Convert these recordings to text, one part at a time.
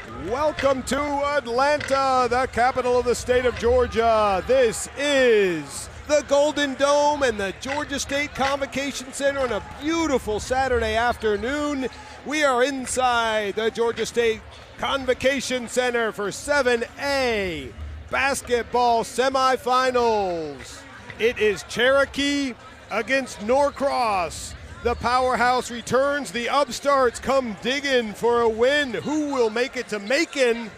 Welcome to Atlanta, the capital of the state of Georgia. This is the Golden Dome and the Georgia State Convocation Center on a beautiful Saturday afternoon. We are inside the Georgia State Convocation Center for 7A basketball semifinals. It is Cherokee against Norcross. The powerhouse returns. The upstarts come digging for a win. Who will make it to Macon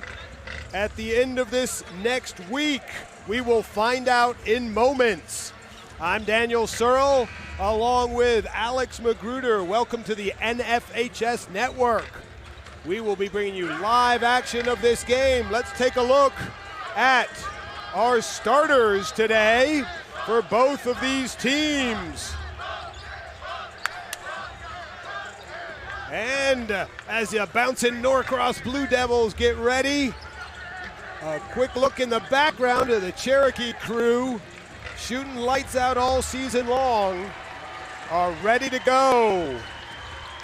at the end of this next week? We will find out in moments. I'm Daniel Searle, along with Alex Magruder. Welcome to the NFHS Network. We will be bringing you live action of this game. Let's take a look at our starters today for both of these teams. And as the bouncing Norcross Blue Devils get ready, a quick look in the background of the Cherokee crew, shooting lights out all season long, are ready to go.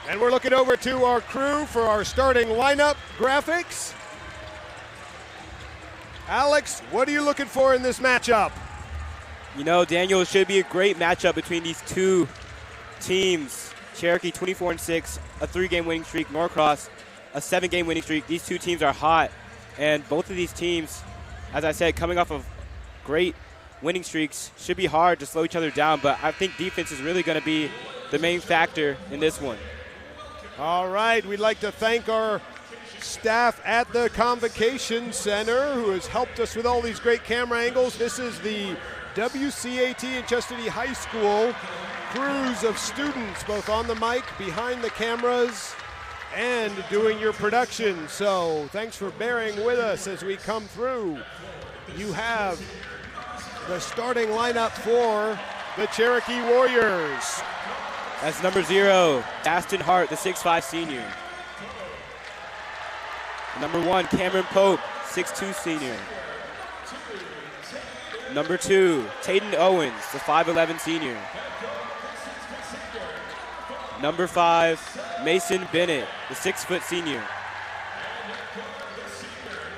And we're looking over to our crew for our starting lineup graphics. Alex, what are you looking for in this matchup? You know, Daniel, it should be a great matchup between these two teams. Cherokee 24-6, a 3-game winning streak. Norcross, a 7-game winning streak. These two teams are hot, and both of these teams, as I said, coming off of great winning streaks, should be hard to slow each other down, but I think defense is really going to be the main factor in this one. All right, we'd like to thank our staff at the Convocation Center who has helped us with all these great camera angles. This is the WCAT and Chestatee High School crews of students, both on the mic, behind the cameras, and doing your production. So thanks for bearing with us as we come through. You have the starting lineup for the Cherokee Warriors. That's number 0, Aston Hart, the 6'5 senior. Number 1, Cameron Pope, 6'2 senior. Number 2, Tayden Owens, the 5'11 senior. Number 5, Mason Bennett, the 6' senior.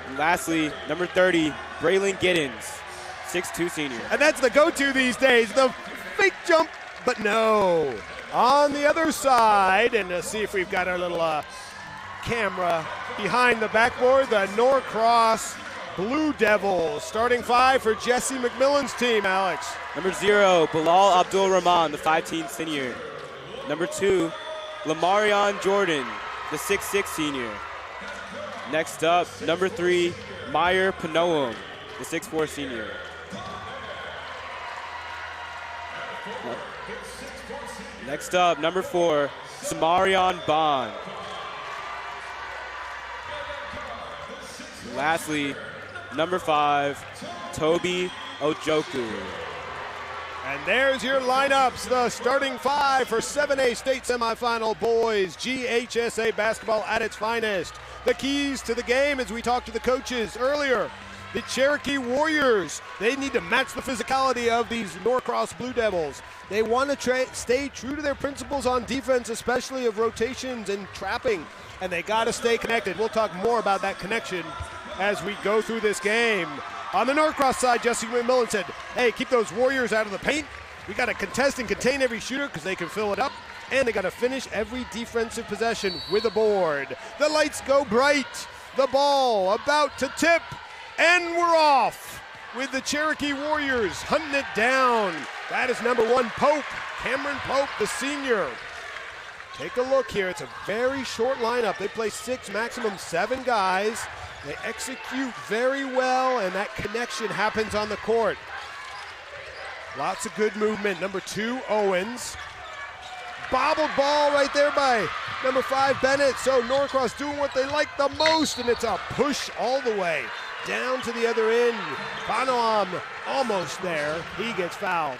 And lastly, number 30, Braylon Giddens, 6'2 senior. And that's the go-to these days, the fake jump, but no. On the other side, and let's see if we've got our little camera behind the backboard, the Norcross Blue Devils. Starting 5 for Jesse McMillan's team, Alex. Number 0, Bilal Abdul-Rahman, the 5'10 senior. Number 2, Lamarion Jordan, the 6'6 senior. Next up, number 3, Meyer Panoam, the 6'4 senior. Next up, number 4, Samarion Bond. Lastly, number 5, Toby Ojoku. And there's your lineups, the starting 5 for 7A state semifinal boys, GHSA basketball at its finest. The keys to the game, as we talked to the coaches earlier, the Cherokee Warriors, they need to match the physicality of these Norcross Blue Devils. They want to stay true to their principles on defense, especially of rotations and trapping, and they got to stay connected. We'll talk more about that connection as we go through this game. On the Norcross side, Jesse McMillan said, hey, keep those Warriors out of the paint. We got to contest and contain every shooter because they can fill it up, and they got to finish every defensive possession with a board. The lights go bright. The ball about to tip, and we're off with the Cherokee Warriors hunting it down. That is number 1, Pope, Cameron Pope, the senior. Take a look here. It's a very short lineup. They play 6, maximum 7 guys. They execute very well, and that connection happens on the court. Lots of good movement. Number 2, Owens. Bobbled ball right there by number 5, Bennett. So Norcross doing what they like the most, and it's a push all the way down to the other end. Panoam almost there. He gets fouled.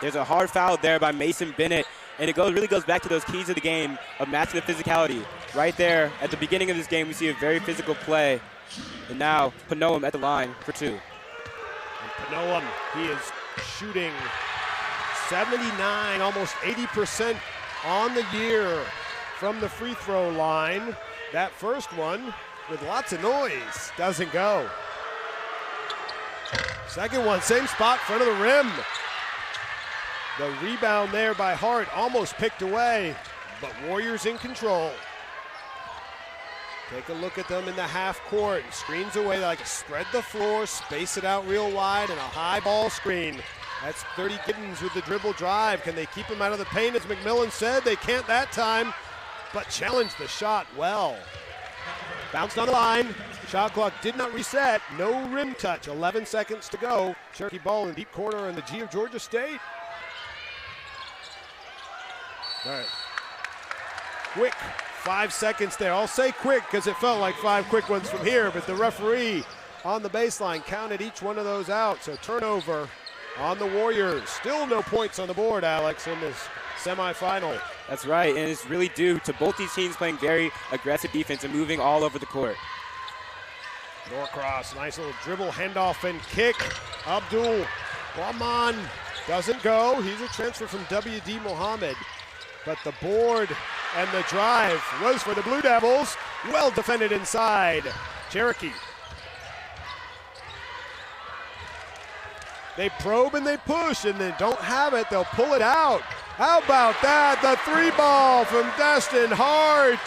There's a hard foul there by Mason Bennett, and it really goes back to those keys of the game of matching the physicality. Right there at the beginning of this game, we see a very physical play. And now Panoam at the line for 2. And Panoam, he is shooting 79, almost 80% on the year from the free throw line. That first one with lots of noise. Doesn't go. Second one, same spot, front of the rim. The rebound there by Hart, almost picked away, but Warriors in control. Take a look at them in the half court. Screens away, they like to spread the floor, space it out real wide, and a high ball screen. That's 30 Giddens with the dribble drive. Can they keep him out of the paint? As McMillan said, they can't that time, but challenged the shot well. Bounced on the line. Shot clock did not reset. No rim touch. 11 seconds to go. Cherokee ball in deep corner in the G of Georgia State. All right. Quick 5 seconds there. I'll say quick because it felt like 5 quick ones from here, but the referee on the baseline counted each one of those out. So turnover on the Warriors. Still no points on the board, Alex, in this semifinal. That's right, and it's really due to both these teams playing very aggressive defense and moving all over the court. Norcross, nice little dribble, handoff, and kick. Abdul Rahman doesn't go. He's a transfer from W.D. Mohammed. But the board and the drive was for the Blue Devils. Well defended inside. Cherokee. They probe and they push, and then don't have it. They'll pull it out. How about that? The 3-ball from Destin Hart.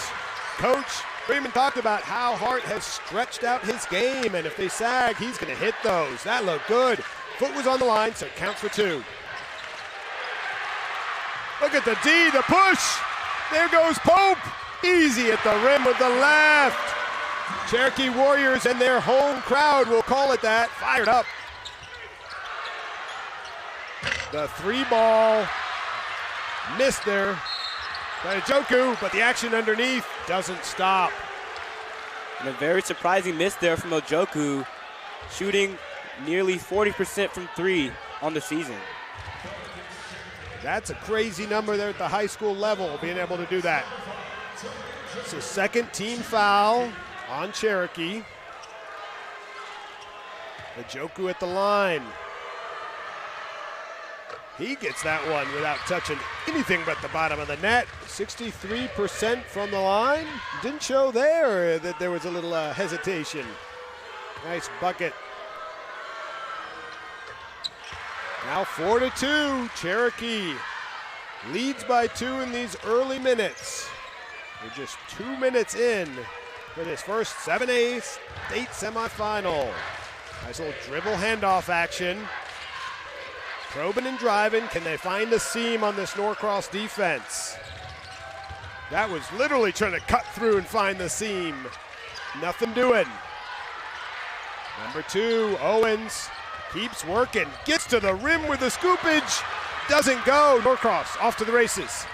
Coach Freeman talked about how Hart has stretched out his game, and if they sag, he's going to hit those. That looked good. Foot was on the line, so it counts for 2. Look at the D, the push. There goes Pope. Easy at the rim with the left. Cherokee Warriors and their home crowd will call it that. Fired up. The 3-ball missed there by Joku, but the action underneath doesn't stop. And a very surprising miss there from Ojoku, shooting nearly 40% from 3 on the season. That's a crazy number there at the high school level, being able to do that. It's a second team foul on Cherokee. Ojoku at the line. He gets that one without touching anything but the bottom of the net. 63% from the line. Didn't show there that there was a little hesitation. Nice bucket. Now 4-2. Cherokee leads by 2 in these early minutes. We're just 2 minutes in for this first 7A state semifinal. Nice little dribble handoff action. Probing and driving. Can they find a seam on this Norcross defense? That was literally trying to cut through and find the seam. Nothing doing. Number 2, Owens, keeps working. Gets to the rim with the scoopage. Doesn't go. Norcross off to the races.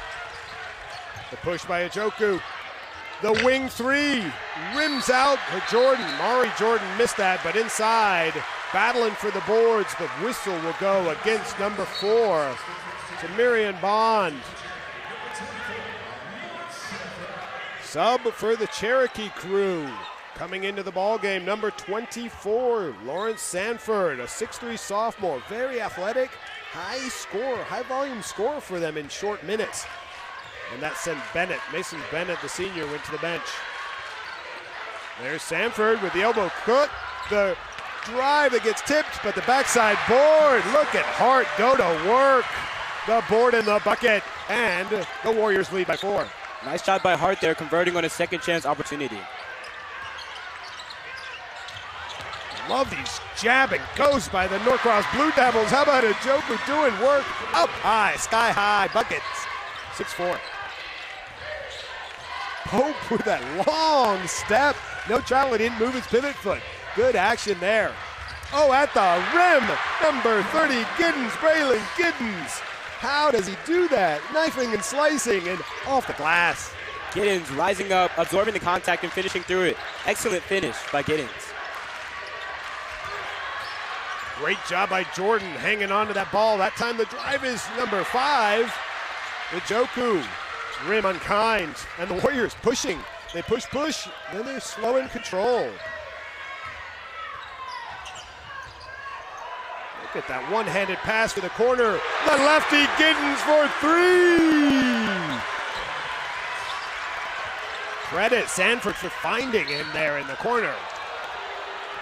The push by Ojoku. The wing 3. Rims out to Jordan. Mari Jordan missed that, but inside. Battling for the boards. The whistle will go against number 4. To Marion Bond. Sub for the Cherokee crew. Coming into the ball game, number 24, Lawrence Sanford, a 6'3 sophomore. Very athletic, high volume scorer for them in short minutes. And that sent Bennett, Mason Bennett, the senior, went to the bench. There's Sanford with the elbow cut. The drive that gets tipped, but the backside board. Look at Hart go to work. The board in the bucket, and the Warriors lead by 4. Nice shot by Hart there, converting on a second chance opportunity. Love these jab and goes by the Norcross Blue Devils. How about Ojoku doing work up high, sky high buckets. 6-4. Pope with that long step. No trouble, he didn't move his pivot foot. Good action there. Oh, at the rim, number 30, Giddens, Braylon Giddens. How does he do that? Knifing and slicing and off the glass. Giddens rising up, absorbing the contact and finishing through it. Excellent finish by Giddens. Great job by Jordan hanging on to that ball. That time the drive is number 5. Ojoku, rim unkind. And the Warriors pushing. They push, then they're slow in control. Look at that one-handed pass to the corner. The lefty Giddens for 3. Credit Sanford for finding him there in the corner.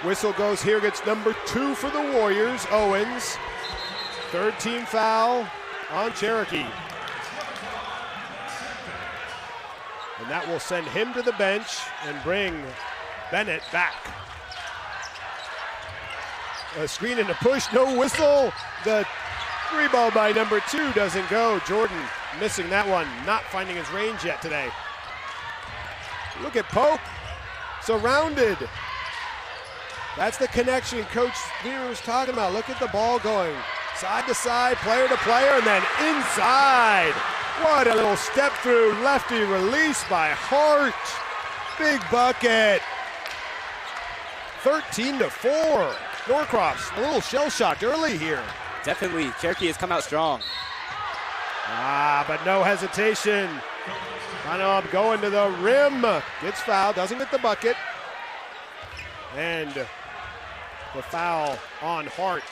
Whistle goes here, gets number 2 for the Warriors, Owens. Third team foul on Cherokee. And that will send him to the bench and bring Bennett back. A screen and a push, no whistle. The 3-ball by number 2 doesn't go. Jordan missing that one, not finding his range yet today. Look at Pope, surrounded. That's the connection Coach Lear was talking about. Look at the ball going side to side, player to player, and then inside. What a little step through, lefty release by Hart. Big bucket. 13-4. Norcross a little shell-shocked early here. Definitely, Cherokee has come out strong. But no hesitation. Panov going to the rim. Gets fouled, doesn't get the bucket. And the foul on Hart.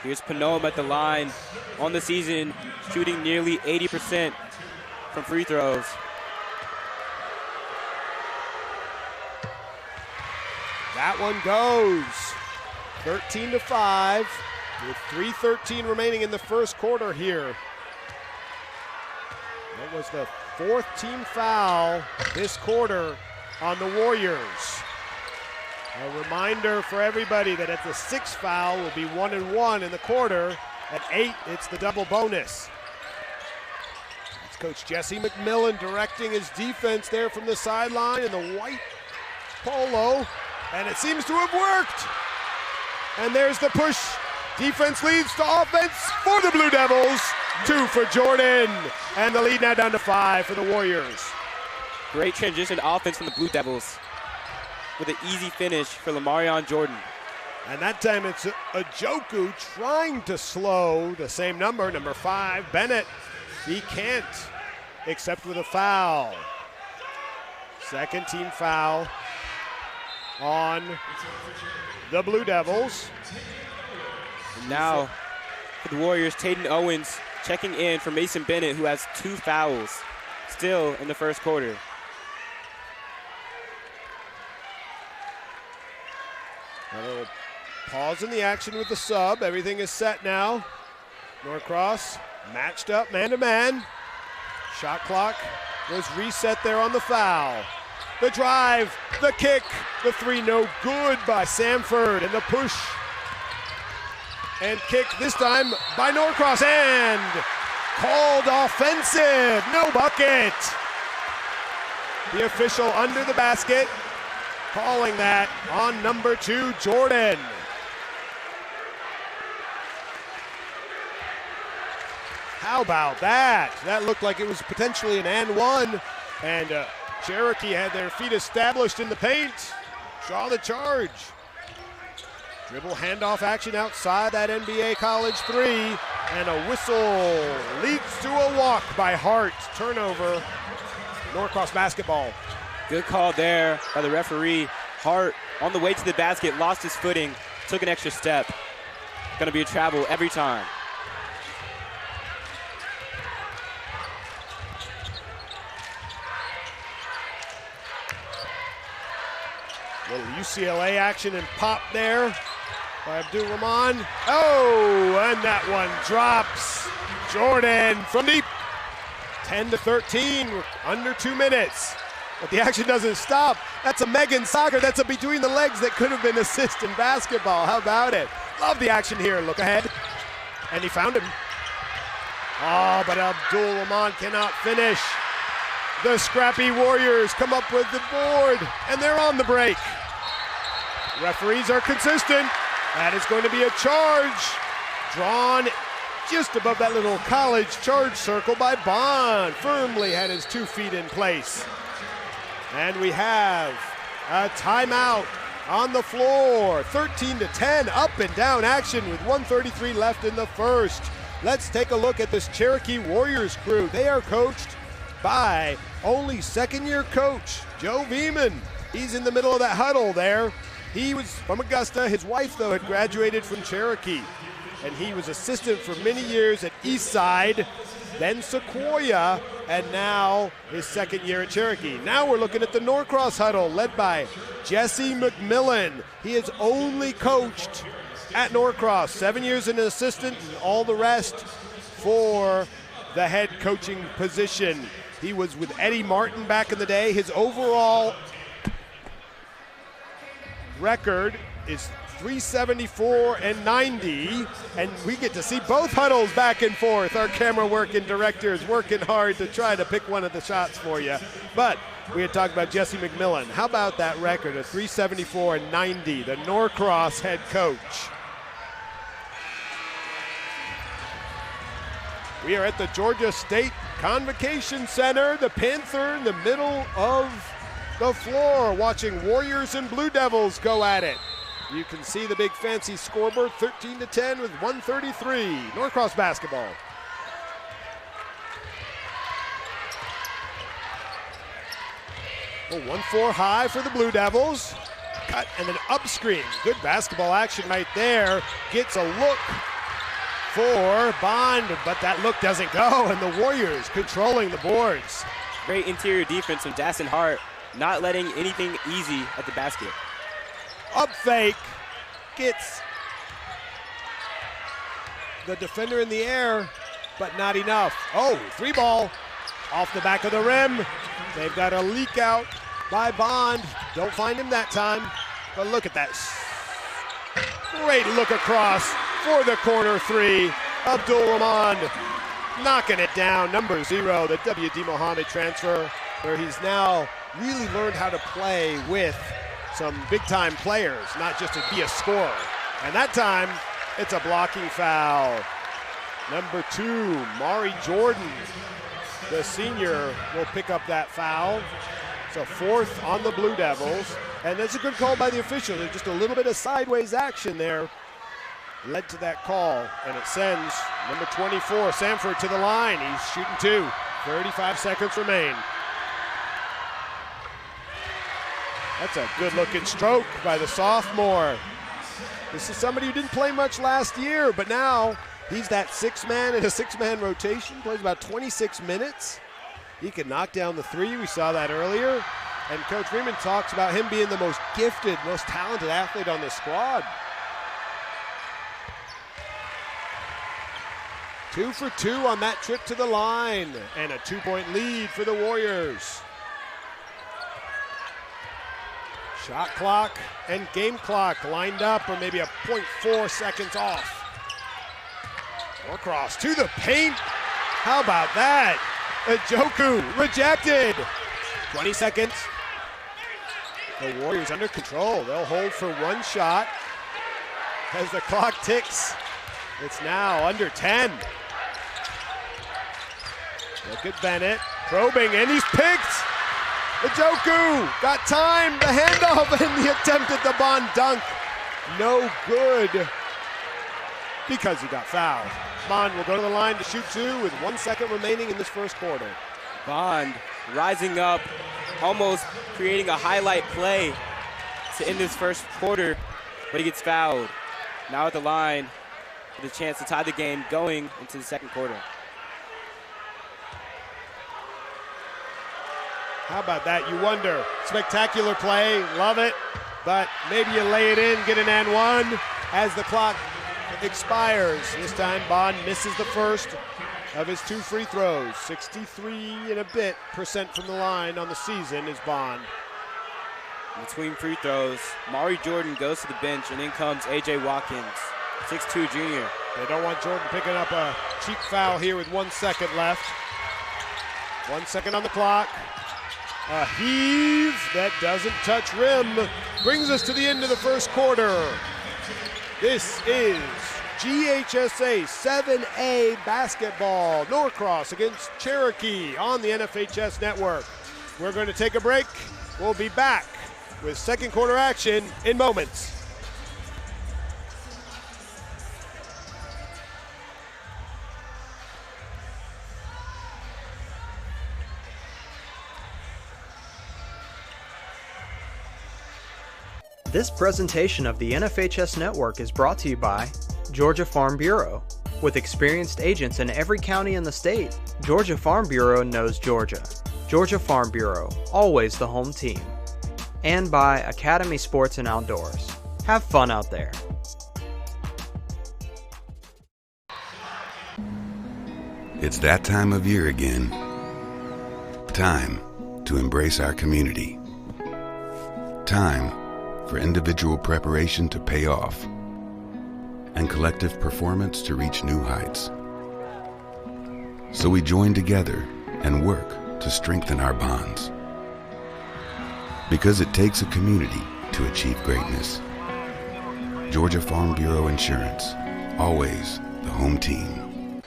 Here's Panome at the line on the season, shooting nearly 80% from free throws. That one goes 13-5 with 3:13 remaining in the first quarter here. That was the 4th team foul this quarter on the Warriors. A reminder for everybody that at the 6th foul will be 1-1 in the quarter. At 8, it's the double bonus. It's Coach Jesse McMillan directing his defense there from the sideline in the white polo, and it seems to have worked. And there's the push. Defense leads to offense for the Blue Devils. 2 for Jordan, and the lead now down to 5 for the Warriors. Great transition offense from the Blue Devils with an easy finish for Lamarion Jordan. And that time it's Ajoku trying to slow the same number 5, Bennett. He can't, except with a foul. 2nd team foul on the Blue Devils. And now for the Warriors, Tayden Owens checking in for Mason Bennett, who has 2 fouls still in the first quarter. A little pause in the action with the sub. Everything is set now. Norcross matched up man-to-man. Shot clock was reset there on the foul. The drive, the kick, the 3 no good by Sanford, and the push and kick this time by Norcross, and called offensive, no bucket. The official under the basket, calling that on number 2, Jordan. How about that? That looked like it was potentially an and 1, and Cherokee had their feet established in the paint. Draw the charge. Dribble handoff action outside that NBA college 3, and a whistle leads to a walk by Hart. Turnover, Norcross basketball. Good call there by the referee. Hart on the way to the basket, lost his footing, took an extra step. Gonna be a travel every time. Little UCLA action and pop there by Abdul Rahman. Oh, and that one drops. Jordan from deep. 10-13, under 2 minutes. But the action doesn't stop. That's a Megan soccer. That's a between the legs that could have been assist in basketball. How about it? Love the action here. Look ahead. And he found him. Oh, but Abdul Rahman cannot finish. The scrappy Warriors come up with the board, and they're on the break. Referees are consistent. That is going to be a charge. Drawn just above that little college charge circle by Bond. Firmly had his 2 feet in place. And we have a timeout on the floor. 13-10, up and down action with 1:33 left in the first. Let's take a look at this Cherokee Warriors crew. They are coached by only 2nd-year coach Joe Veman. He's in the middle of that huddle there. He was from Augusta. His wife, though, had graduated from Cherokee, and he was assistant for many years at Eastside, then Sequoia, and now his second year at Cherokee. Now we're looking at the Norcross huddle led by Jesse McMillan. He has only coached at Norcross, 7 years as an assistant and all the rest for the head coaching position. He was with Eddie Martin back in the day. His overall record is 374-90, and we get to see both huddles back and forth. Our camera work and directors working hard to try to pick one of the shots for you. But we had talked about Jesse McMillan. How about that record of 374-90, the Norcross head coach? We are at the Georgia State Convocation Center, the Panther in the middle of the floor, watching Warriors and Blue Devils go at it. You can see the big fancy scoreboard, 13-10 with 133. Norcross basketball. A 1-4 high for the Blue Devils. Cut and then up screen. Good basketball action right there. Gets a look for Bond, but that look doesn't go, and the Warriors controlling the boards. Great interior defense from Dasson Hart, not letting anything easy at the basket. Up fake, gets the defender in the air, but not enough. Oh, three ball off the back of the rim. They've got a leak out by Bond. Don't find him that time, but look at that. Great look across for the corner three. Abdul Rahman knocking it down. Number 0, the W.D. Mohammed transfer, where he's now really learned how to play with some big-time players, not just to be a scorer. And that time, it's a blocking foul. Number 2, Mari Jordan, the senior, will pick up that foul. So 4th on the Blue Devils. And that's a good call by the official. There's just a little bit of sideways action there led to that call. And it sends number 24, Sanford, to the line. He's shooting 2. 35 seconds remain. That's a good-looking stroke by the sophomore. This is somebody who didn't play much last year, but now he's that 6-man in a 6-man rotation, plays about 26 minutes. He can knock down the 3. We saw that earlier. And Coach Freeman talks about him being the most gifted, most talented athlete on the squad. 2 for 2 on that trip to the line, and a 2-point lead for the Warriors. Shot clock and game clock lined up, or maybe a 0.4 seconds off. Norcross to the paint. How about that? Njoku rejected. 20 seconds. The Warriors under control. They'll hold for 1 shot. As the clock ticks, it's now under 10. Look at Bennett probing, and he's picked. Njoku got time, the handoff, and the attempt at the Bond dunk. No good because he got fouled. Bond will go to the line to shoot 2 with 1 second remaining in this first quarter. Bond rising up, almost creating a highlight play to end this first quarter, but he gets fouled. Now at the line with a chance to tie the game going into the second quarter. How about that? You wonder. Spectacular play, love it, but maybe you lay it in, get an and 1 as the clock expires. This time Bond misses the first of his 2 free throws. 63 and a bit % from the line on the season is Bond. Between free throws, Mari Jordan goes to the bench, and in comes A.J. Watkins, 6'2" junior. They don't want Jordan picking up a cheap foul here with 1 second left. 1 second on the clock. A heave that doesn't touch rim brings us to the end of the first quarter. This is GHSA 7A basketball. Norcross against Cherokee on the NFHS network. We're going to take a break. We'll be back with second quarter action in moments. This presentation of the NFHS Network is brought to you by Georgia Farm Bureau, With experienced agents in every county in the state, Georgia Farm Bureau knows Georgia. Georgia Farm Bureau, always the home team. And by Academy Sports and Outdoors. Have fun out there. It's that time of year again. Time to embrace our community. Time for individual preparation to pay off and collective performance to reach new heights. So we join together and work to strengthen our bonds. Because it takes a community to achieve greatness. Georgia Farm Bureau Insurance, always the home team.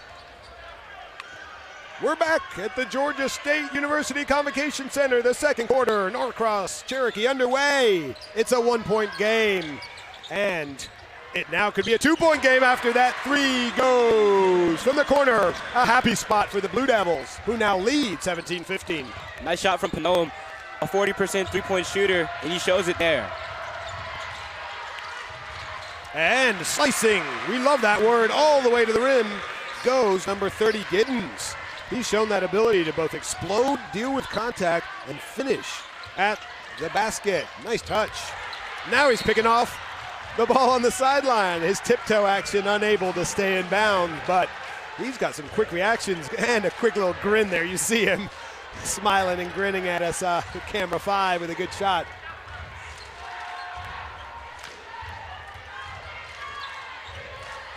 We're back at the Georgia State University Convocation Center. The second quarter, Norcross, Cherokee underway. It's a 1-point game, and it now could be a 2-point game after that. Three goes from the corner. A happy spot for the Blue Devils, who now lead 17-15. Nice shot from Panome, a 40% three-point shooter, and he shows it there. And slicing, we love that word, all the way to the rim goes number 30, Giddens. He's shown that ability to both explode, deal with contact, and finish at the basket. Nice touch. Now he's picking off the ball on the sideline. His tiptoe action unable to stay in bounds, but he's got some quick reactions and a quick little grin there. You see him smiling and grinning at us, camera 5 with a good shot.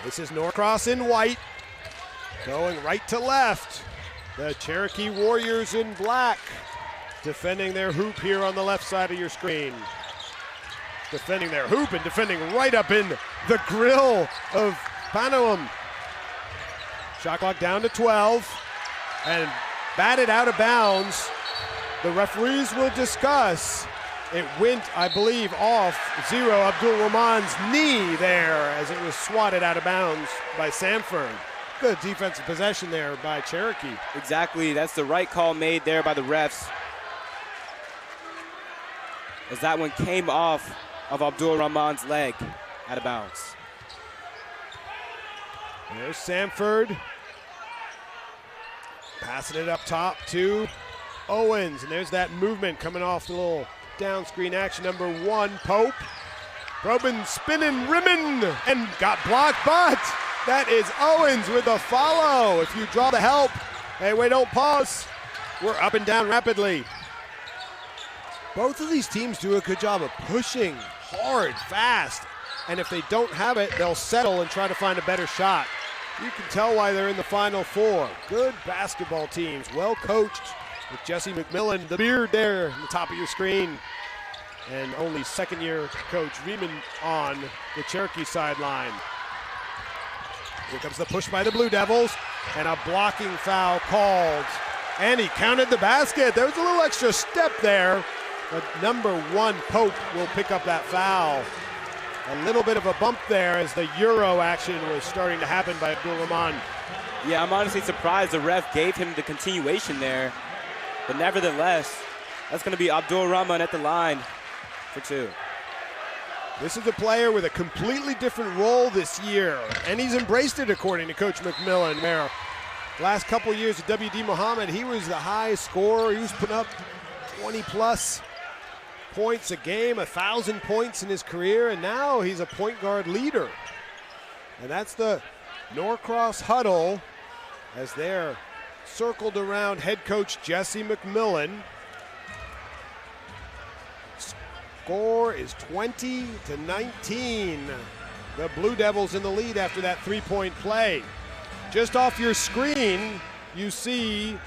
This is Norcross in white, going right to left. The Cherokee Warriors in black, defending their hoop here on the left side of your screen. Defending their hoop and defending right up in the grill of Panome. Shot clock down to 12 and batted out of bounds. The referees will discuss. It went, I believe, off Zero Abdul-Rahman's knee there as it was swatted out of bounds by Sanford. Good defensive possession there by Cherokee. Exactly, that's the right call made there by the refs, as that one came off of Abdul-Rahman's leg out of bounds. There's Sanford. Passing it up top to Owens, and there's that movement coming off the little down screen action. Number 1, Pope. Probin spinning, rimming, and got blocked, but that is Owens with a follow. If you draw the help, hey, wait, don't pause. We're up and down rapidly. Both of these teams do a good job of pushing hard, fast, and if they don't have it, they'll settle and try to find a better shot. You can tell why they're in the Final Four. Good basketball teams, well coached, with Jesse McMillan, the beard there on the top of your screen, and only second-year coach Riemann on the Cherokee sideline. Here comes the push by the Blue Devils, and a blocking foul called. And he counted the basket. There was a little extra step there, but number 1, Pope, will pick up that foul. A little bit of a bump there as the Euro action was starting to happen by Abdul-Rahman. Yeah, I'm honestly surprised the ref gave him the continuation there, but nevertheless, that's going to be Abdul-Rahman at the line for 2. This is a player with a completely different role this year, and he's embraced it according to Coach McMillan. There, last couple years at W.D. Muhammad, he was the highest scorer. He was putting up 20-plus points a game, 1,000 points in his career, and now he's a point guard leader. And that's the Norcross huddle as they're circled around head coach Jesse McMillan. Score is 20-19. The Blue Devils in the lead after that three-point play. Just off your screen, you see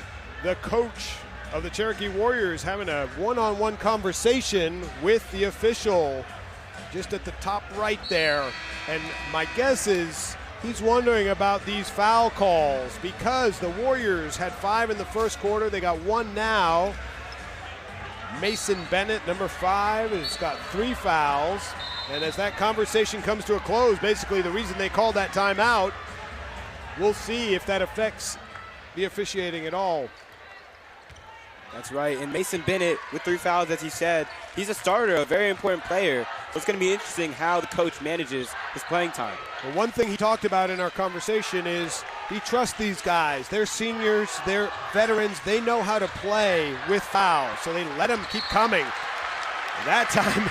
the coach of the Cherokee Warriors having a one-on-one conversation with the official just at the top right there. And my guess is he's wondering about these foul calls because the Warriors had 5 in the first quarter. They got 1 now. Mason Bennett, number 5, has got 3 fouls. And as that conversation comes to a close, basically the reason they called that timeout, we'll see if that affects the officiating at all. That's right, and Mason Bennett with 3 fouls, as he said, he's a starter, a very important player. So it's going to be interesting how the coach manages his playing time. Well, one thing he talked about in our conversation is he trusts these guys. They're seniors, they're veterans, they know how to play with fouls, so they let them keep coming. And that time,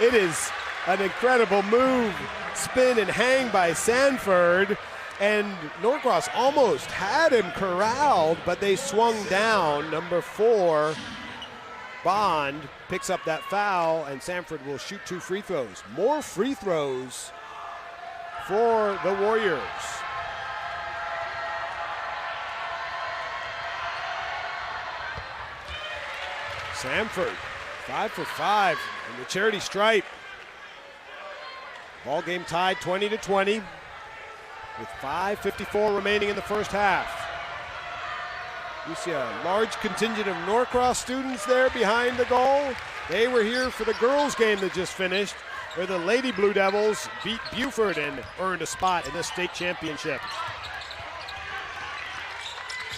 it is an incredible move, spin and hang by Sanford. And Norcross almost had him corralled, but they swung down. Number 4, Bond, picks up that foul, and Sanford will shoot 2 free throws. More free throws for the Warriors. Sanford, 5 for 5 in the charity stripe. Ball game tied 20-20. With 5:54 remaining in the first half. You see a large contingent of Norcross students there behind the goal. They were here for the girls' game that just finished, where the Lady Blue Devils beat Buford and earned a spot in the state championship.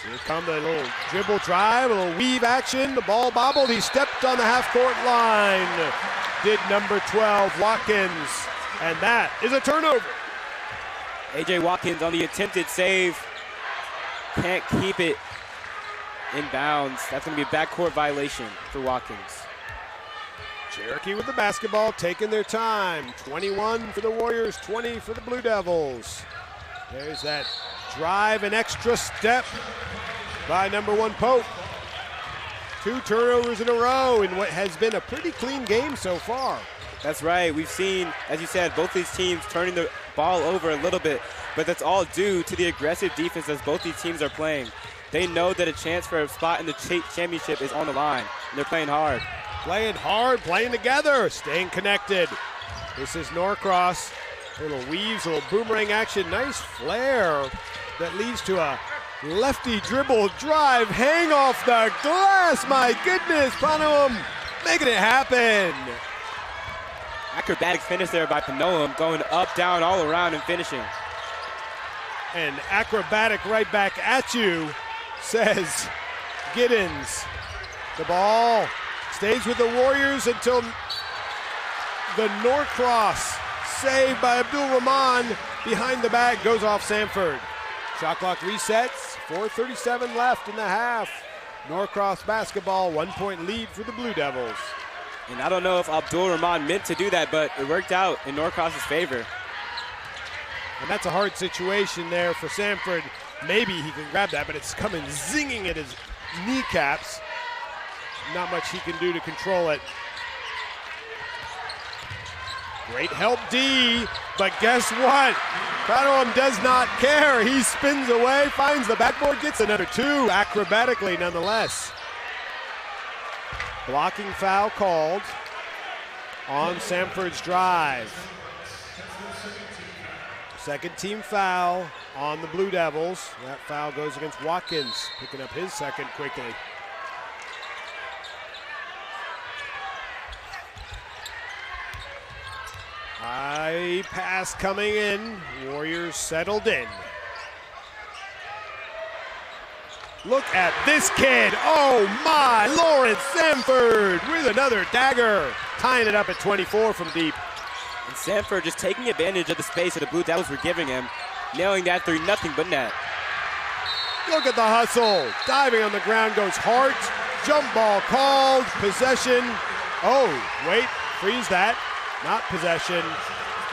Here come the little dribble drive, a little weave action. The ball bobbled. He stepped on the half-court line. Did number 12, Watkins. And that is a turnover. A.J. Watkins on the attempted save. Can't keep it in bounds. That's going to be a backcourt violation for Watkins. Cherokee with the basketball, taking their time. 21 for the Warriors, 20 for the Blue Devils. There's that drive and extra step by number 1, Pope. 2 turnovers in a row in what has been a pretty clean game so far. That's right. We've seen, as you said, both these teams turning the ball over a little bit, but that's all due to the aggressive defense as both these teams are playing. They know that a chance for a spot in the championship is on the line, and they're playing hard. Playing hard, playing together, staying connected. This is Norcross. Little weaves, a little boomerang action. Nice flare that leads to a lefty dribble drive, hang off the glass. My goodness, Panem making it happen. Acrobatic finish there by Panoam, going up, down, all around and finishing. And acrobatic right back at you, says Giddens. The ball stays with the Warriors until the Norcross save by Abdul Rahman behind the back goes off Sanford. Shot clock resets, 4:37 left in the half. Norcross basketball, 1-point lead for the Blue Devils. And I don't know if Abdul Rahman meant to do that, but it worked out in Norcross's favor. And that's a hard situation there for Sanford. Maybe he can grab that, but it's coming zinging at his kneecaps. Not much he can do to control it. Great help, D, but guess what? Panem does not care. He spins away, finds the backboard, gets another 2, acrobatically nonetheless. Blocking foul called on Sanford's drive. Second team foul on the Blue Devils. That foul goes against Watkins, picking up his second quickly. High pass coming in. Warriors settled in. Look at this kid. Oh my, Lawrence Sanford with another dagger. Tying it up at 24 from deep. And Sanford just taking advantage of the space that the Blue Devils were giving him, nailing that through nothing but net. Look at the hustle. Diving on the ground goes Hart. Jump ball called. Possession. Oh, wait, freeze that. Not possession.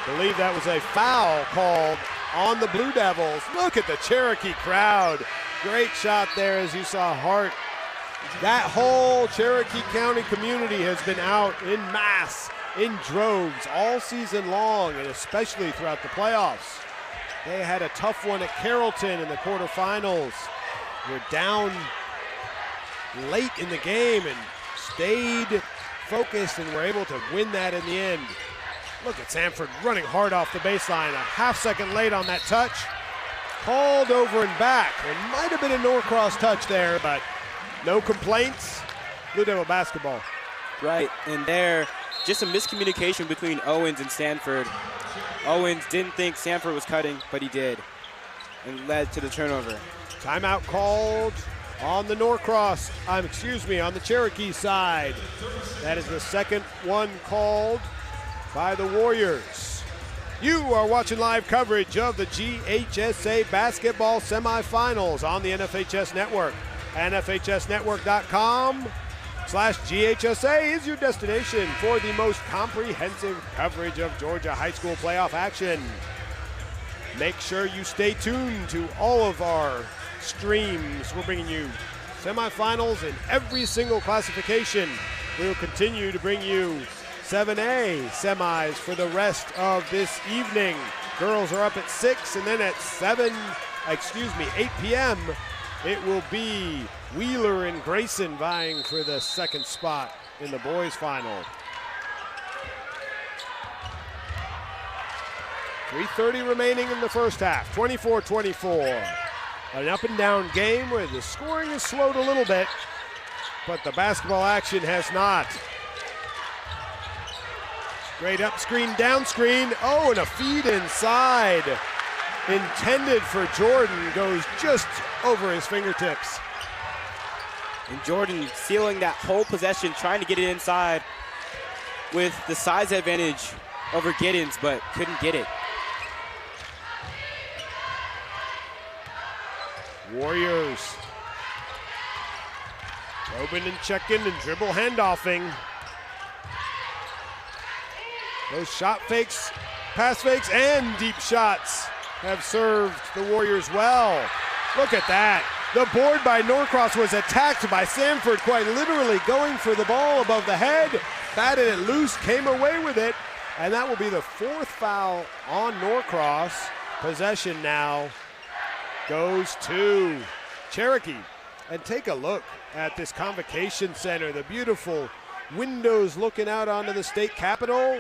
Believe that was a foul called on the Blue Devils. Look at the Cherokee crowd. Great shot there as you saw Hart. That whole Cherokee County community has been out in mass, in droves, all season long, and especially throughout the playoffs. They had a tough one at Carrollton in the quarterfinals. We're down late in the game and stayed focused and were able to win that in the end. Look at Sanford running hard off the baseline, a half second late on that touch. Called over and back. It might have been a Norcross touch there, but no complaints. Blue Devil basketball. Right, and there, just a miscommunication between Owens and Sanford. Owens didn't think Sanford was cutting, but he did, and led to the turnover. Timeout called on the Norcross, on the Cherokee side. That is the second one called by the Warriors. You are watching live coverage of the GHSA basketball semifinals on the NFHS Network. NFHSnetwork.com/GHSA is your destination for the most comprehensive coverage of Georgia high school playoff action. Make sure you stay tuned to all of our streams. We're bringing you semifinals in every single classification. We will continue to bring you 7A semis for the rest of this evening. Girls are up at 6, and then at 8 p.m., it will be Wheeler and Grayson vying for the second spot in the boys' final. 3:30 remaining in the first half, 24-24. An up and down game where the scoring has slowed a little bit, but the basketball action has not. Great up screen, down screen. Oh, and a feed inside. Intended for Jordan, goes just over his fingertips. And Jordan sealing that whole possession, trying to get it inside with the size advantage over Giddens, but couldn't get it. Warriors probing and checking and dribble handoffing. Those shot fakes, pass fakes, and deep shots have served the Warriors well. Look at that. The board by Norcross was attacked by Sanford, quite literally going for the ball above the head, batted it loose, came away with it, and that will be the fourth foul on Norcross. Possession now goes to Cherokee. And take a look at this convocation center, the beautiful windows looking out onto the state capitol,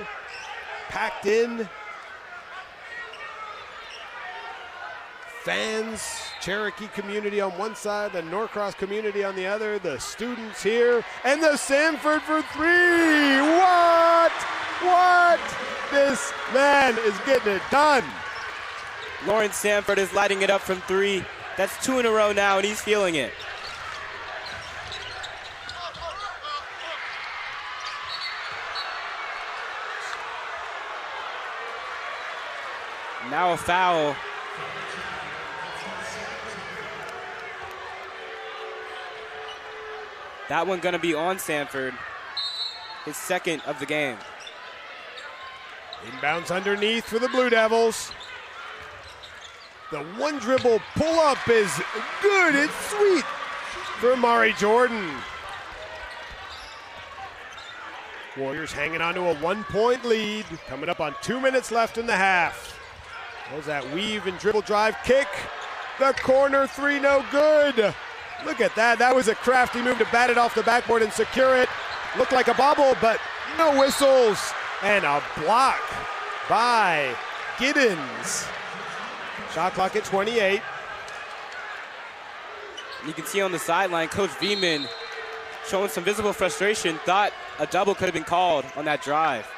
packed in. Fans, Cherokee community on one side, the Norcross community on the other, the students here, and the Sanford for three. What? This man is getting it done. Lawrence Sanford is lighting it up from three. That's 2 in a row now, and he's feeling it. Now a foul. That one gonna be on Sanford, his second of the game. Inbounds underneath for the Blue Devils. The one dribble pull up is good, it's sweet for Mari Jordan. Warriors hanging on to a 1-point lead, coming up on 2 minutes left in the half. There's that weave and dribble drive kick. The corner three, no good. Look at that. That was a crafty move to bat it off the backboard and secure it. Looked like a bobble, but no whistles. And a block by Giddens. Shot clock at 28. You can see on the sideline, Coach Veman showing some visible frustration, thought a double could have been called on that drive.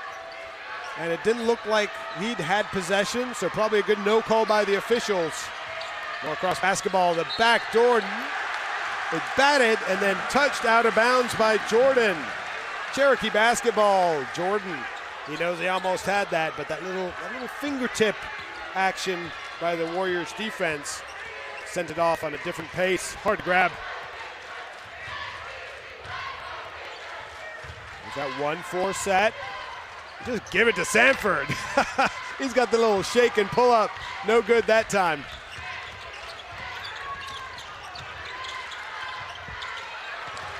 And it didn't look like he'd had possession, so probably a good no call by the officials. Norcross basketball, the back door, it batted and then touched out of bounds by Jordan. Cherokee basketball, Jordan, he knows he almost had that, but that little fingertip action by the Warriors defense sent it off on a different pace. Hard to grab. There's that 1-4 set. Just give it to Sanford. He's got the little shake and pull up. No good that time.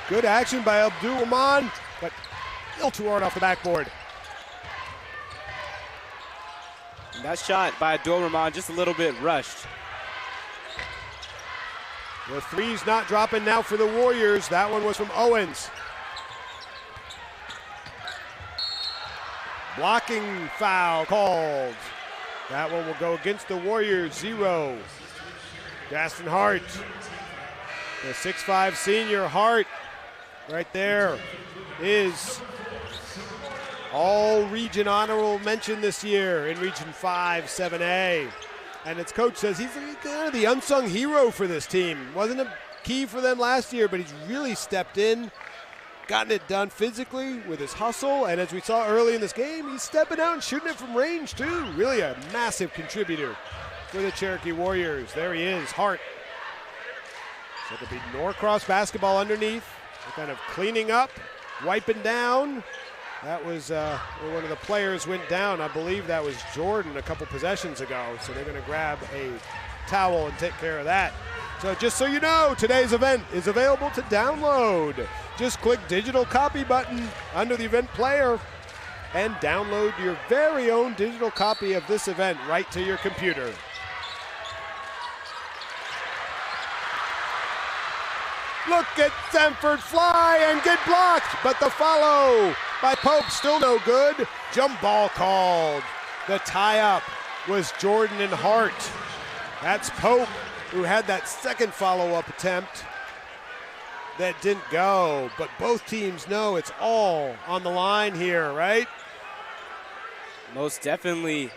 Good action by Abdul-Rahman, but a little too hard off the backboard. And that shot by Abdul-Rahman just a little bit rushed. The three's not dropping now for the Warriors. That one was from Owens. Blocking foul called. That one will go against the Warriors, 0. Gaston Hart, the 6'5" senior. Hart right there is all-region honorable mention this year in Region 5, 7A. And its coach says he's kind of the unsung hero for this team. Wasn't a key for them last year, but he's really stepped in, gotten it done physically with his hustle, and as we saw early in this game, he's stepping out and shooting it from range too. Really a massive contributor for the Cherokee Warriors. There he is, Hart. So it'll be Norcross basketball underneath. They're kind of cleaning up, wiping down. That was where one of the players went down. I believe that was Jordan a couple possessions ago. So they're going to grab a towel and take care of that. So just so you know, today's event is available to download. Just click digital copy button under the event player and download your very own digital copy of this event right to your computer. Look at Sanford fly and get blocked, but the follow by Pope still no good. Jump ball called. The tie-up was Jordan and Hart. That's Pope, who had that second follow-up attempt that didn't go, but both teams know it's all on the line here, right? Most definitely,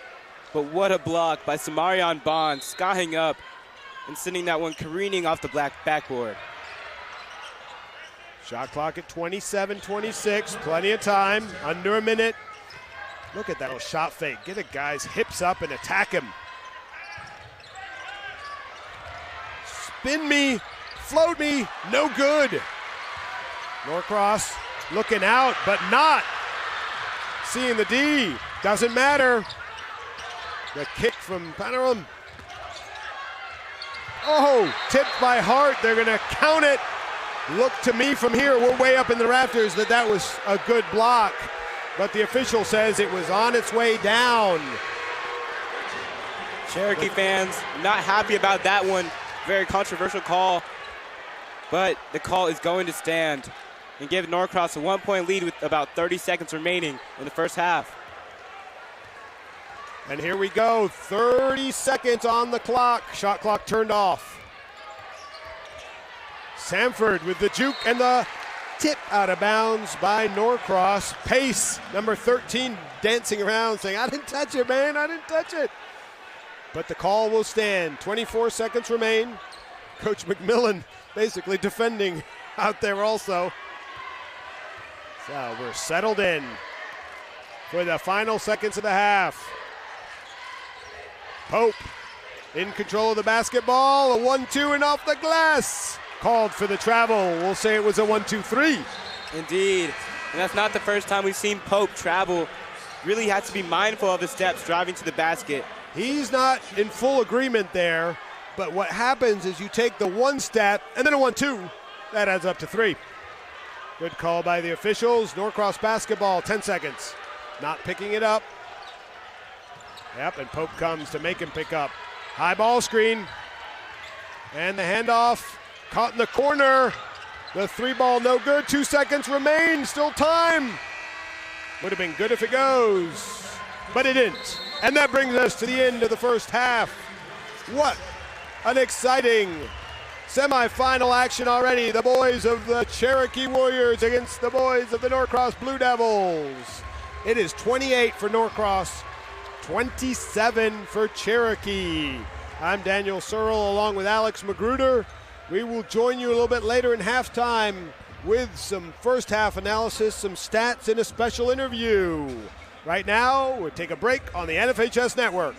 but what a block by Samarion Bond, skying up and sending that one careening off the black backboard. Shot clock at 27-26, plenty of time, under a minute. Look at that little shot fake. Get a guy's hips up and attack him. Spin me, float me, no good. Norcross looking out, but not seeing the D. Doesn't matter. The kick from Panerum. Oh, tipped by Hart. They're going to count it. Look to me from here, we're way up in the rafters, that was a good block. But the official says it was on its way down. Cherokee fans not happy about that one. Very controversial call. But the call is going to stand and give Norcross a 1-point lead with about 30 seconds remaining in the first half. And here we go, 30 seconds on the clock. Shot clock turned off. Sanford with the juke and the tip out of bounds by Norcross. Pace, number 13, dancing around saying, I didn't touch it, man, I didn't touch it. But the call will stand. 24 seconds remain. Coach McMillan basically defending out there also. So we're settled in for the final seconds of the half. Pope in control of the basketball. A 1-2 and off the glass. Called for the travel. We'll say it was a 1-2-3. Indeed. And that's not the first time we've seen Pope travel. Really has to be mindful of his steps driving to the basket. He's not in full agreement there, but what happens is you take the one step and then a 1-2. That adds up to 3. Good call by the officials. Norcross basketball, 10 seconds. Not picking it up. Yep, and Pope comes to make him pick up. High ball screen. And the handoff caught in the corner. The 3-ball no good. 2 seconds remain. Still time. Would have been good if it goes, but it didn't. And that brings us to the end of the first half. What an exciting semifinal action already. The boys of the Cherokee Warriors against the boys of the Norcross Blue Devils. It is 28 for Norcross, 27 for Cherokee. I'm Daniel Searle along with Alex Magruder. We will join you a little bit later in halftime with some first half analysis, some stats, and a special interview. Right now, we'll take a break on the NFHS Network.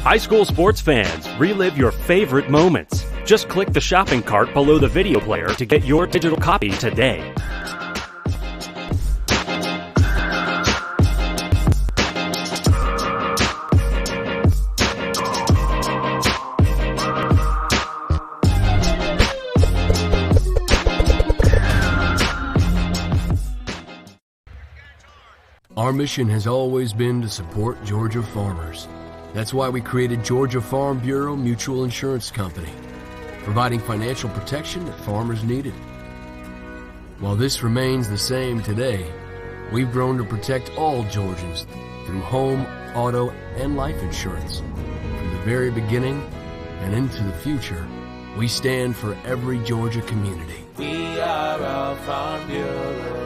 High school sports fans, relive your favorite moments. Just click the shopping cart below the video player to get your digital copy today. Our mission has always been to support Georgia farmers. That's why we created Georgia Farm Bureau Mutual Insurance Company, providing financial protection that farmers needed. While this remains the same today, we've grown to protect all Georgians through home, auto, and life insurance. From the very beginning and into the future, we stand for every Georgia community. We are our Farm Bureau.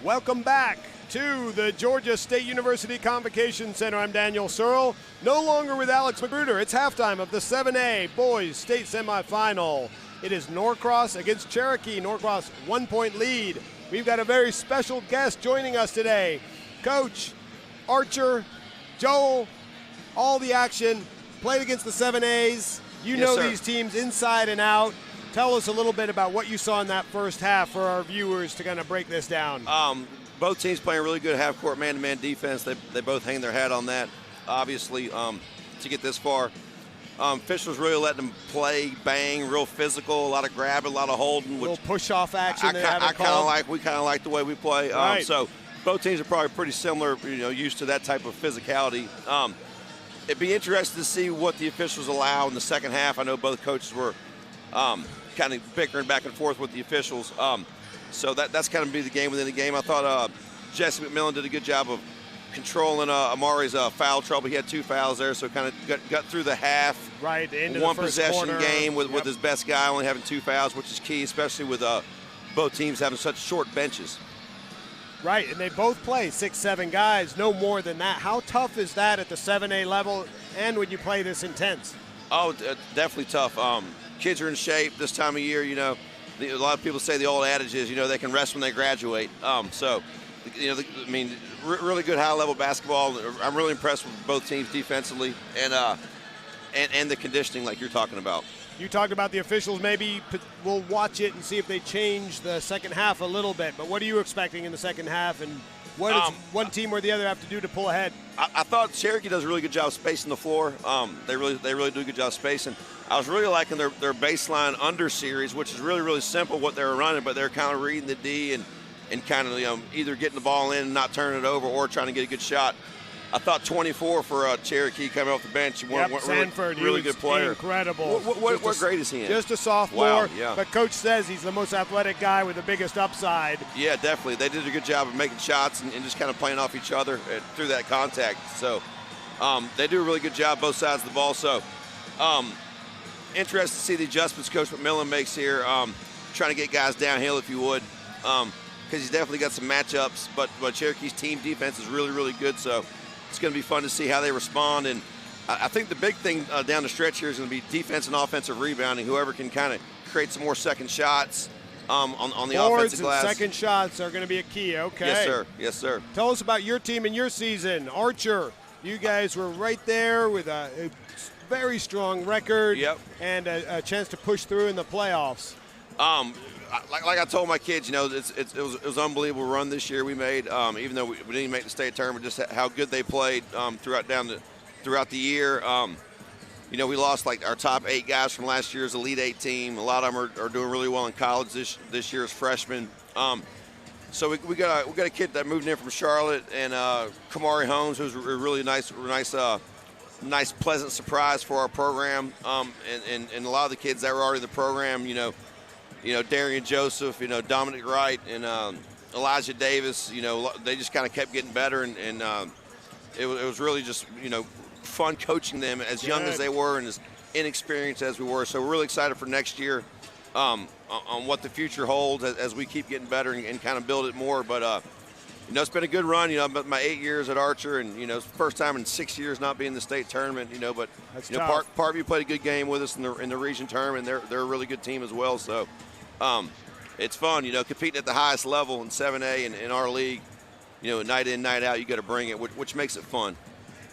Welcome back to the Georgia State University Convocation Center. I'm Daniel Searle, no longer with Alex Magruder. It's halftime of the 7A Boys State Semifinal. It is Norcross against Cherokee. Norcross 1-point lead. We've got a very special guest joining us today. Coach Archer, Joel, all the action, played against the 7As. You know these teams inside and out. Tell us a little bit about what you saw in that first half for our viewers to kind of break this down. Both teams playing really good half-court man-to-man defense. They both hang their hat on that, obviously, to get this far. Officials really letting them play, bang, real physical, a lot of grabbing, a lot of holding. A little push-off action. We kind of like the way we play. Right. So both teams are probably pretty similar, used to that type of physicality. It'd be interesting to see what the officials allow in the second half. I know both coaches were kind of bickering back and forth with the officials. So that's kind of be the game within the game. I thought Jesse McMillan did a good job of controlling Amari's foul trouble. He had 2 fouls there, so kind of got through the half. Right, into one the first possession quarter. game with his best guy only having 2 fouls, which is key, especially with both teams having such short benches. Right, and they both play 6-7 guys, no more than that. How tough is that at the 7A level and when you play this intense? Oh, definitely tough. Kids are in shape this time of year, A lot of people say the old adage is, they can rest when they graduate. Really good high-level basketball. I'm really impressed with both teams defensively and the conditioning like you're talking about. You talked about the officials. Maybe we'll watch it and see if they change the second half a little bit. But what are you expecting in the second half, and what does one team or the other have to do to pull ahead? I thought Cherokee does a really good job spacing the floor. They really do a good job spacing. I was really liking their baseline under series, which is really, really simple what they were running, but they're kind of reading the D and kind of either getting the ball in and not turning it over or trying to get a good shot. I thought 24 for Cherokee coming off the bench. Sanford, really good player. Incredible. What grade is he in? Just a sophomore. Wow, yeah. But Coach says he's the most athletic guy with the biggest upside. Yeah, definitely. They did a good job of making shots and just kind of playing off each other through that contact. So they do a really good job both sides of the ball. So interested to see the adjustments Coach McMillan makes here, trying to get guys downhill, if you would, because he's definitely got some matchups. But Cherokee's team defense is really, really good. So it's going to be fun to see how they respond. And I think the big thing down the stretch here is going to be defense and offensive rebounding. Whoever can kind of create some more second shots on the offensive glass. And second shots are going to be a key. Okay. Yes, sir. Yes, sir. Tell us about your team and your season. Archer, you guys were right there with a very strong record. Yep. And a chance to push through in the playoffs. Like I told my kids, it was an unbelievable run this year we made. Even though we didn't make the state tournament, just how good they played throughout the year. We lost like our top 8 guys from last year's Elite 8 team. A lot of them are doing really well in college this year as freshmen. So we got a kid that moved in from Charlotte, and Kamari Holmes, who's a really nice, pleasant surprise for our program. And a lot of the kids that were already in the program, Darian Joseph, Dominic Wright, and Elijah Davis, they just kind of kept getting better, and it was really just, fun coaching them as young as they were and as inexperienced as we were. So we're really excited for next year on what the future holds as we keep getting better and kind of build it more. But, it's been a good run, my 8 years at Archer, and, it's the first time in 6 years not being in the state tournament, but, Parkview played a good game with us in the region tournament. They're a really good team as well. So it's fun, competing at the highest level in 7A and in our league, night in, night out, you got to bring it, which makes it fun.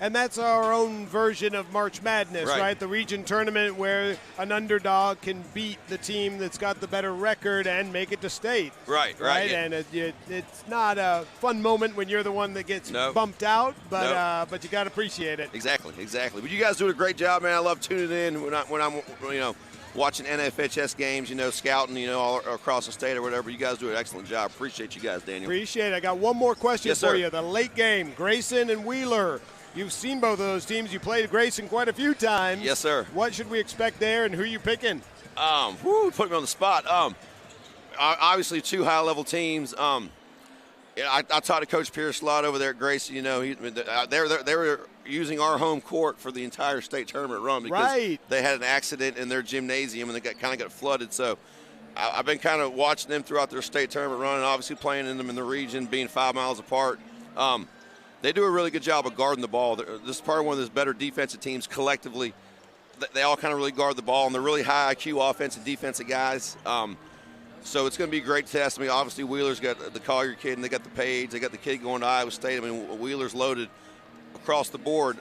And that's our own version of March Madness, right? The region tournament where an underdog can beat the team that's got the better record and make it to state. Right. Yeah. And it's not a fun moment when you're the one that gets bumped out, but you got to appreciate it. Exactly. But you guys do a great job, man. I love tuning in when I'm watching NFHS games, scouting, all across the state or whatever. You guys do an excellent job. Appreciate you guys, Daniel. Appreciate it. I got one more question Yes, for sir. you. The late game, Grayson and Wheeler. You've seen both of those teams. You played Grayson quite a few times. Yes, sir. What should we expect there, and who are you picking? Put me on the spot. Obviously, 2 high-level teams. I talked to Coach Pierce a lot over there at Grayson. They were using our home court for the entire state tournament run because they had an accident in their gymnasium and they kind of got flooded. So I've been kind of watching them throughout their state tournament run, and obviously playing in them in the region, being 5 miles apart. They do a really good job of guarding the ball. This is part of one of those better defensive teams collectively. They all kind of really guard the ball, and they're really high IQ offensive and defensive guys. So it's going to be a great test. I mean, obviously Wheeler's got the Collier kid, and they got the Page. They got the kid going to Iowa State. I mean, Wheeler's loaded across the board.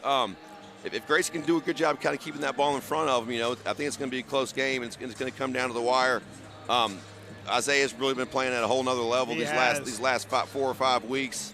If Gracie can do a good job kind of keeping that ball in front of him, I think it's going to be a close game, and it's going to come down to the wire. Isaiah's really been playing at a whole nother level these last 4 or 5 weeks.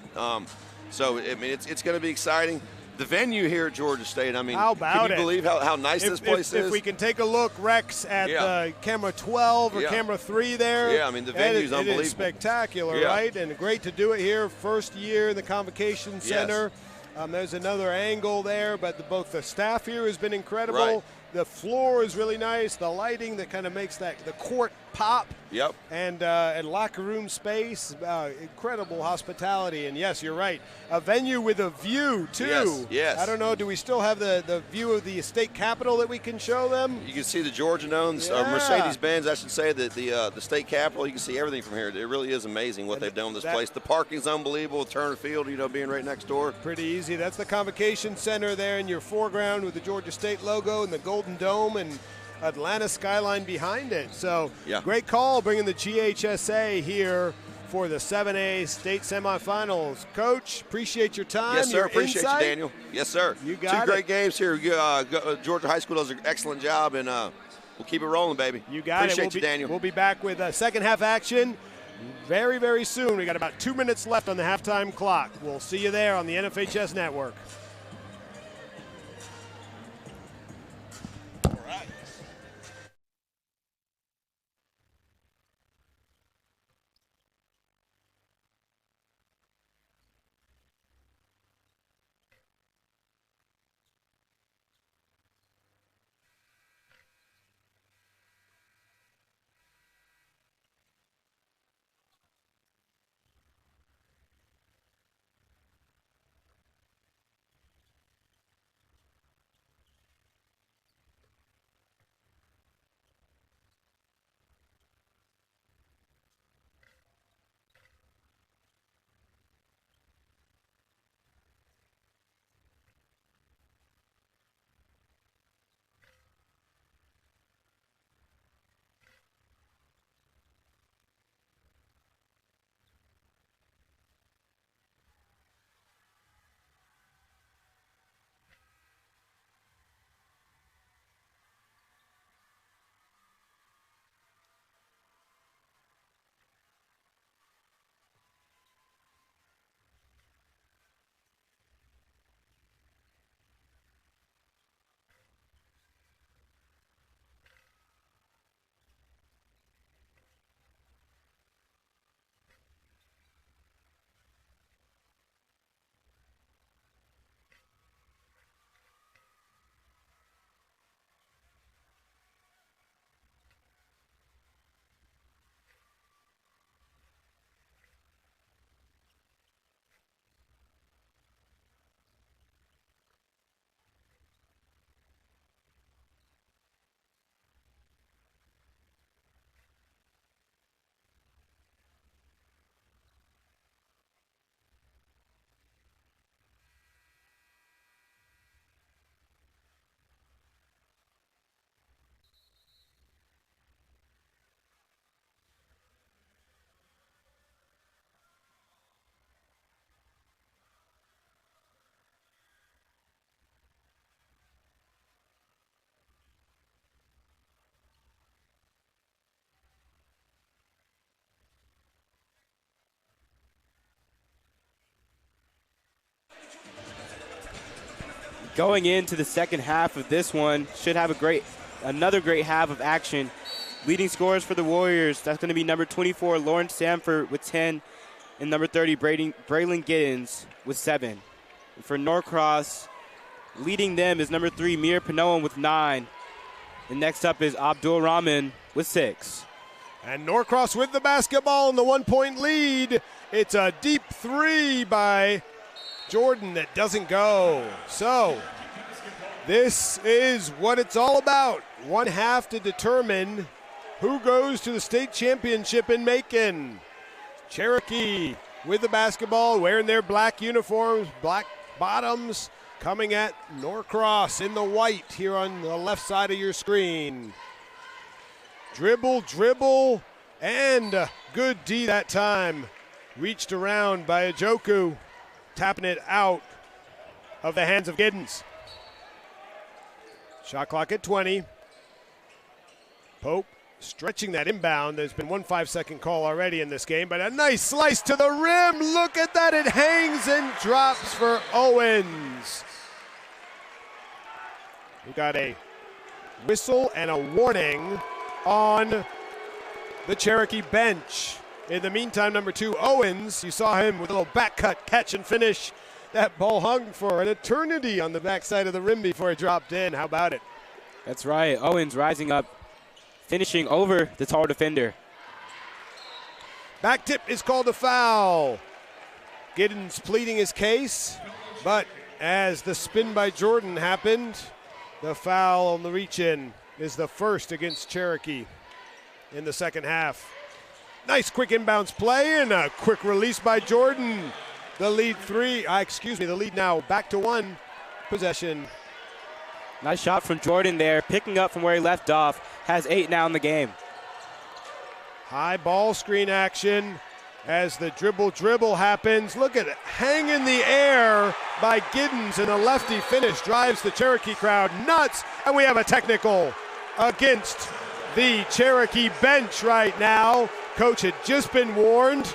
So, I mean, it's going to be exciting. The venue here at Georgia State, I mean, can you believe how nice this place is? If we can take a look, Rex, at camera 12 or camera 3 there. Yeah, I mean, the venue's unbelievable. It is spectacular, right? And great to do it here. First year in the Convocation Center. Yes. There's another angle there, but both the staff here has been incredible. Right. The floor is really nice. The lighting that kind of makes the court pop. Yep. And locker room space, incredible hospitality. And yes, you're right. A venue with a view too. Yes. I don't know. Do we still have the view of the state capitol that we can show them? You can see the Georgia Domes, Mercedes-Benz, I should say, the state capitol. You can see everything from here. It really is amazing what they've done with this place. The parking's unbelievable. Turner Field, being right next door. Pretty easy. That's the Convocation Center there in your foreground with the Georgia State logo and the Golden Dome and Atlanta skyline behind it. So great call bringing the GHSA here for the 7A state semifinals. Coach, appreciate your time. Yes, sir. Your appreciate insight. you, Daniel. Yes, sir. You got 2 great games here. Georgia High School does an excellent job, and we'll keep it rolling, baby. You got appreciate you, Daniel. We'll be back with second half action very, very soon. We got about 2 minutes left on the halftime clock. We'll see you there on the NFHS Network. Going into the second half of this one, should have another great half of action. Leading scorers for the Warriors, that's going to be number 24, Lawrence Sanford with 10, and number 30, Braylon Giddens with 7. And for Norcross, leading them is number 3, Mir Panoan with 9. And next up is Abdul Rahman with 6. And Norcross with the basketball and the 1-point lead. It's a deep 3 by Jordan that doesn't go. So this is what it's all about. One half to determine Who goes to the state championship in Macon? Cherokee with the basketball, wearing their black uniforms, black bottoms, coming at Norcross in the white here on the left side of your screen. Dribble, and good D that time. Reached around by Ajoku, tapping it out of the hands of Giddens. Shot clock at 20. Pope stretching that inbound. There's been 1 5-second call already in this game, but a nice slice to the rim. Look at that. It hangs and drops for Owens. We got a whistle and a warning on the Cherokee bench. In the meantime, number 2, Owens, you saw him with a little back cut, catch and finish. That ball hung for an eternity on the backside of the rim before it dropped in. How about it? That's right. Owens rising up, finishing over the tall defender. Back tip is called a foul. Giddens pleading his case, but as the spin by Jordan happened, the foul on the reach-in is the first against Cherokee in the second half. Nice quick inbounds play and a quick release by Jordan. The lead the lead now back to 1 possession. Nice shot from Jordan there, picking up from where he left off. Has 8 now in the game. High ball screen action as the dribble happens. Look at it, hang in the air by Giddens, and the lefty finish drives the Cherokee crowd nuts. And we have a technical against the Cherokee bench right now. Coach had just been warned,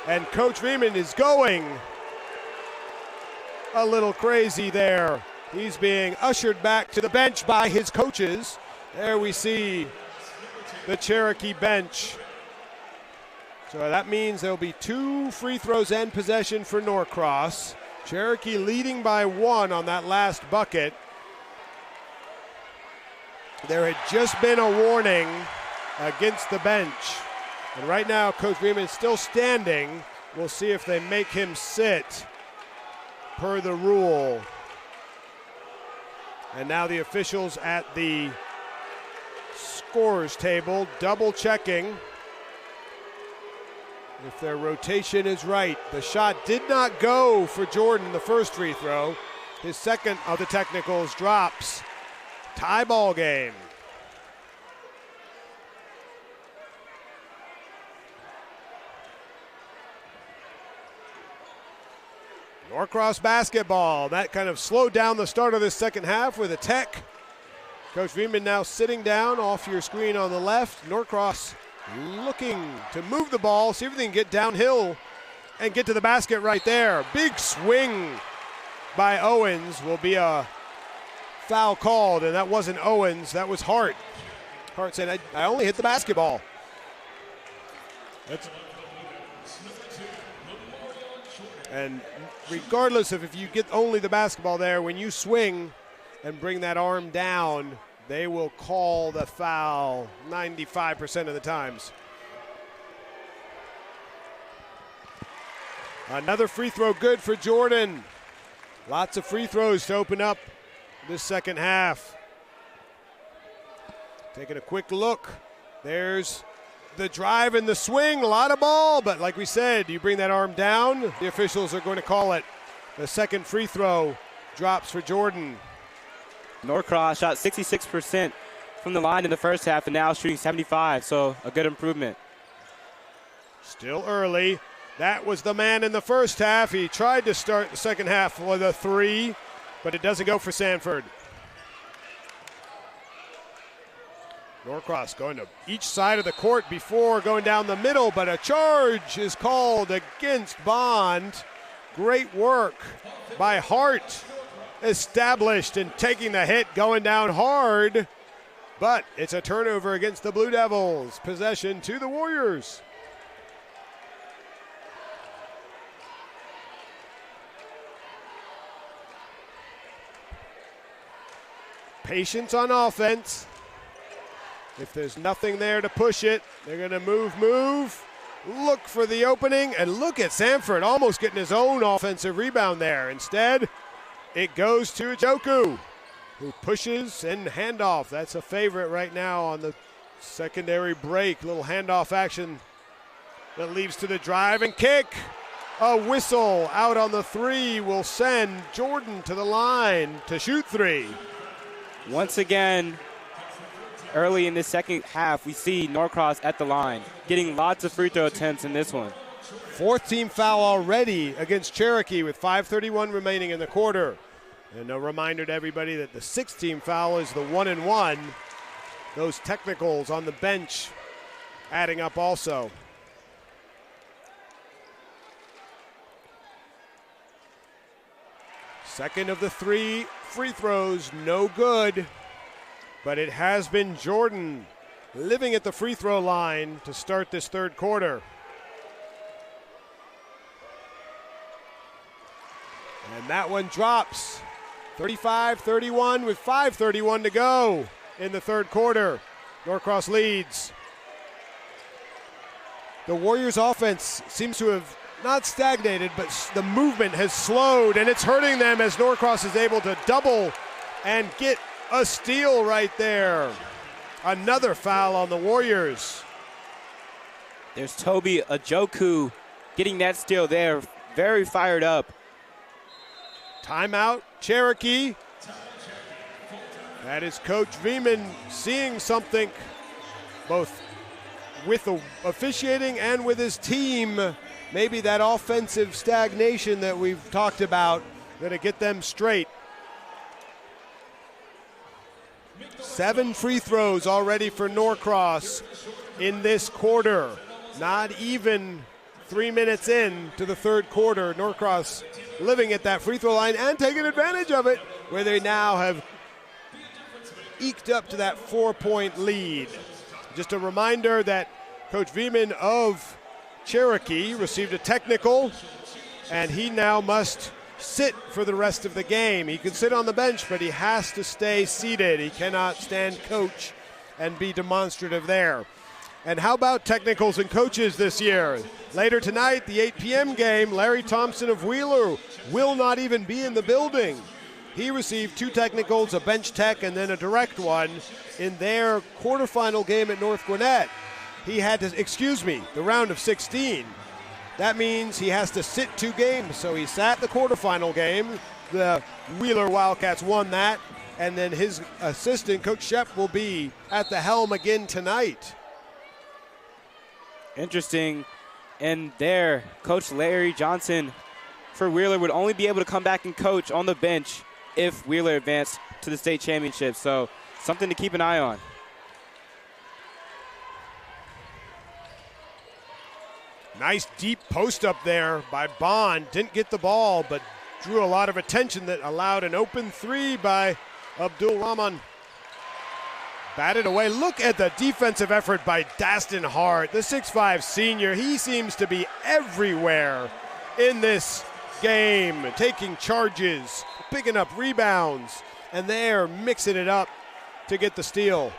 and Coach Riemann is going a little crazy there. He's being ushered back to the bench by his coaches. There we see the Cherokee bench. So that means there'll be 2 free throws and possession for Norcross. Cherokee leading by 1 on that last bucket. There had just been a warning against the bench. And right now, Coach Riemann is still standing. We'll see if they make him sit per the rule. And now the officials at the scorers table double checking if their rotation is right. The shot did not go for Jordan, the first free throw. His second of the technicals drops. Tie ball game. Norcross basketball. That kind of slowed down the start of this second half with a tech. Coach Riemann now sitting down off your screen on the left. Norcross looking to move the ball, see if they can get downhill and get to the basket right there. Big swing by Owens. Will be a foul called, and that wasn't Owens, that was Hart. Hart saying, I only hit the basketball. And regardless of if you get only the basketball there, when you swing and bring that arm down, they will call the foul 95% of the times. Another free throw good for Jordan. Lots of free throws to open up this second half. Taking a quick look. There's the drive and the swing, a lot of ball, but like we said, you bring that arm down, the officials are going to call it. The second free throw drops for Jordan. Norcross shot 66% from the line in the first half and now shooting 75%, so a good improvement. Still early. That was the man in the first half. He tried to start the second half with a 3, but it doesn't go for Sanford. Norcross going to each side of the court before going down the middle, but a charge is called against Bond. Great work by Hart. Established and taking the hit, going down hard, but it's a turnover against the Blue Devils. Possession to the Warriors. Patience on offense. If there's nothing there to push it, they're going to move, look for the opening, and look at Sanford almost getting his own offensive rebound there. Instead, it goes to Ajoku, who pushes and handoff. That's a favorite right now on the Secondary break, little handoff action that leads to the drive and kick. A whistle out on the 3 will send Jordan to the line to shoot 3. Once again, early in the second half, we see Norcross at the line, getting lots of free throw attempts in this one. 4th team foul already against Cherokee with 5:31 remaining in the quarter. And a reminder to everybody that the 6th team foul is the 1-and-1. Those technicals on the bench adding up also. Second of the 3 free throws, no good. But it has been Jordan living at the free throw line to start this third quarter. And that one drops. 35-31 with 5:31 to go in the third quarter. Norcross leads. The Warriors' offense seems to have not stagnated, but the movement has slowed, and it's hurting them as Norcross is able to double and get a steal right there. Another foul on the Warriors. There's Toby Ajoku getting that steal there, very fired up. Timeout, Cherokee. That is Coach Veman seeing something both with the officiating and with his team. Maybe that offensive stagnation that we've talked about, gonna get them straight. 7 free throws already for Norcross in this quarter. Not even 3 minutes in to the third quarter. Norcross living at that free throw line and taking advantage of it, where they now have eked up to that 4-point lead. Just a reminder that Coach Veman of Cherokee received a technical, and he now must sit for the rest of the game. He can sit on the bench, but he has to stay seated. He cannot stand coach and be demonstrative there. And how about technicals and coaches this year? Later tonight, the 8 p.m. game, Larry Thompson of Wheeler will not even be in the building. He received 2 technicals, a bench tech, and then a direct one in their quarterfinal game at North Gwinnett. He had to, the round of 16. That means he has to sit 2 games. So he sat the quarterfinal game. The Wheeler Wildcats won that. And then his assistant, Coach Shep, will be at the helm again tonight. Interesting. And there, Coach Larry Johnson for Wheeler would only be able to come back and coach on the bench if Wheeler advanced to the state championship. So something to keep an eye on. Nice deep post up there by Bond. Didn't get the ball, but drew a lot of attention that allowed an open 3 by Abdul Rahman. Batted away. Look at the defensive effort by Daston Hart, the 6'5 senior. He seems to be everywhere in this game, taking charges, picking up rebounds, and they're mixing it up to get the steal.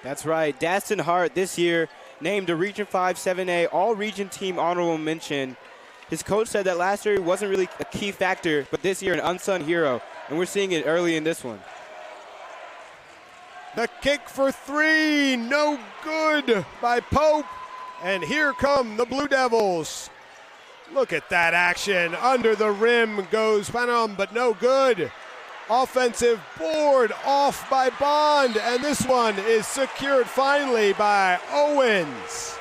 That's right. Daston Hart this year named a Region 5 7A All-Region Team Honorable Mention. His coach said that last year he wasn't really a key factor, but this year an unsung hero, and we're seeing it early in this one. The kick for 3, no good by Pope. And here come the Blue Devils. Look at that action. Under the rim goes Panam, but no good. Offensive board off by Bond, and this one is secured finally by Owens.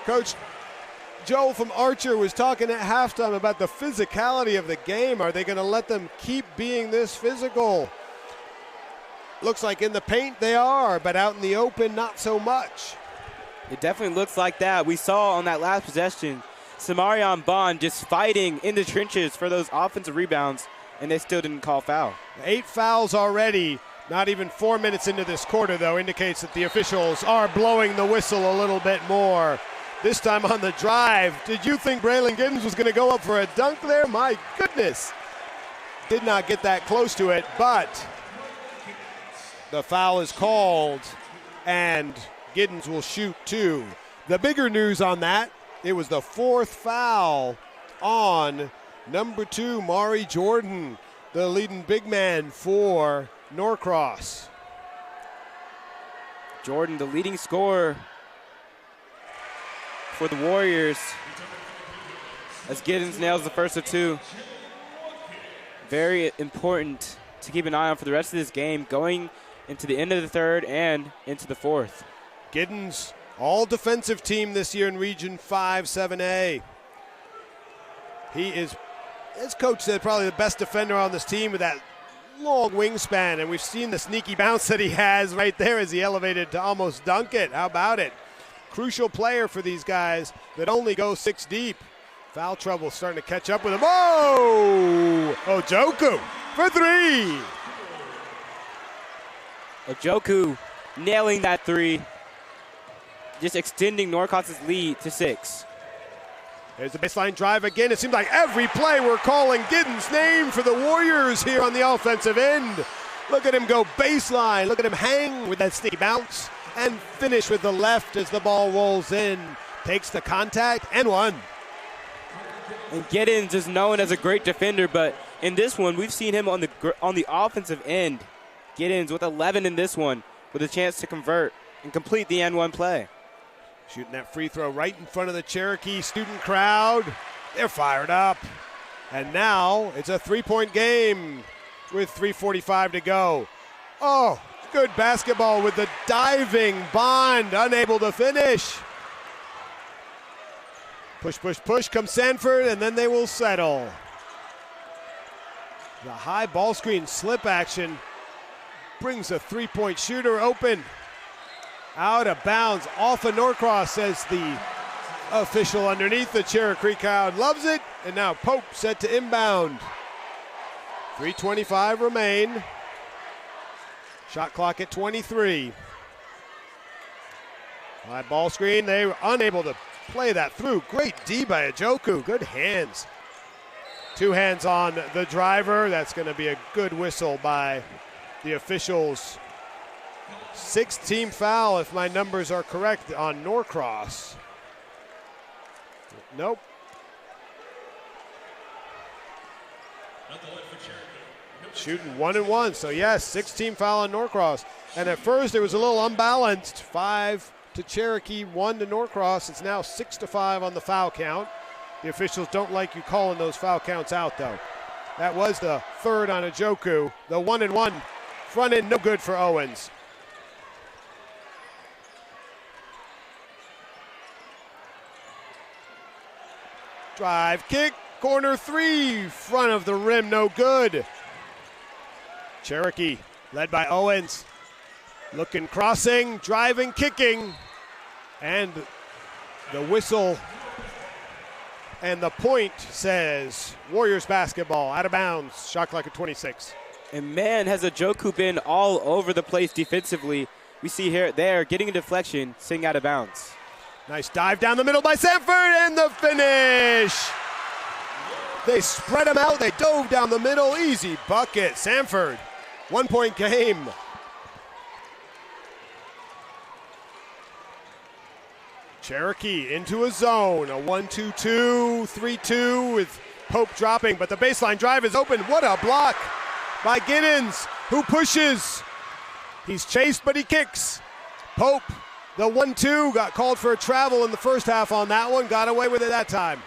Coach Joel from Archer was talking at halftime about the physicality of the game. Are they going to let them keep being this physical? Looks like in the paint they are, but out in the open, not so much. It definitely looks like that. We saw on that last possession, Samarian Bond just fighting in the trenches for those offensive rebounds, and they still didn't call foul. 8 fouls already. Not even 4 minutes into this quarter, though, indicates that the officials are blowing the whistle a little bit more. This time on the drive. Did you think Braylon Giddens was going to go up for a dunk there? My goodness. Did not get that close to it, but the foul is called, and Giddens will shoot 2. The bigger news on that, it was the 4th foul on number 2, Mari Jordan, the leading big man for Norcross. Jordan, the leading scorer for the Warriors, as Giddens nails the first of two. Very important to keep an eye on for the rest of this game, going into the end of the third and into the fourth. Giddens, all defensive team this year in Region 5, 7A. He is, as coach said, probably the best defender on this team with that long wingspan, and we've seen the sneaky bounce that he has right there as he elevated to almost dunk it. How about it? Crucial player for these guys that only go 6 deep. Foul trouble starting to catch up with him. Oh! Ojoku for 3. Ojoku nailing that 3, just extending Norcross's lead to 6. There's the baseline drive again. It seems like every play we're calling Giddens' name for the Warriors here on the offensive end. Look at him go baseline. Look at him hang with that sneaky bounce and finish with the left as the ball rolls in. Takes the contact and one. And Giddens is known as a great defender, but in this one, we've seen him on the offensive end. Giddens with 11 in this one, with a chance to convert and complete the N1 play. Shooting that free throw right in front of the Cherokee student crowd. They're fired up. And now it's a 3-point game with 3:45 to go. Oh, good basketball with the diving Bond, unable to finish. Push, push, push comes Sanford, and then they will settle. The high ball screen slip action brings a 3-point shooter open. Out of bounds, off of Norcross, says the official underneath. The Cherokee crowd loves it, and now Pope set to inbound. 3:25 remain. Shot clock at 23. High ball screen, they were unable to play that through. Great D by Ojoku, good hands. 2 hands on the driver. That's going to be a good whistle by the officials. 6th team foul, if my numbers are correct, on Norcross. Nope. Shooting 1 and 1, so yes, 6th team foul on Norcross. And at first it was a little unbalanced. 5 to Cherokee, 1 to Norcross. It's now 6-5 on the foul count. The officials don't like you calling those foul counts out, though. That was the 3rd on Ojoku. The 1 and 1 front end, no good for Owens. Drive, kick, corner 3, front of the rim, no good. Cherokee, led by Owens. Looking, crossing, driving, kicking. And the whistle and the point says Warriors basketball, out of bounds, shot clock at 26. And man, has Ojoku been all over the place defensively. We see here, there, getting a deflection, sitting out of bounds. Nice dive down the middle by Sanford, and the finish. They spread them out. They dove down the middle. Easy bucket. Sanford, 1-point game. Cherokee into a zone. A 1-2-2, 3-2 with Pope dropping, but the baseline drive is open. What a block by Giddens, who pushes. He's chased, but he kicks. Pope, the 1-2, got called for a travel in the first half on that one. Got away with it that time.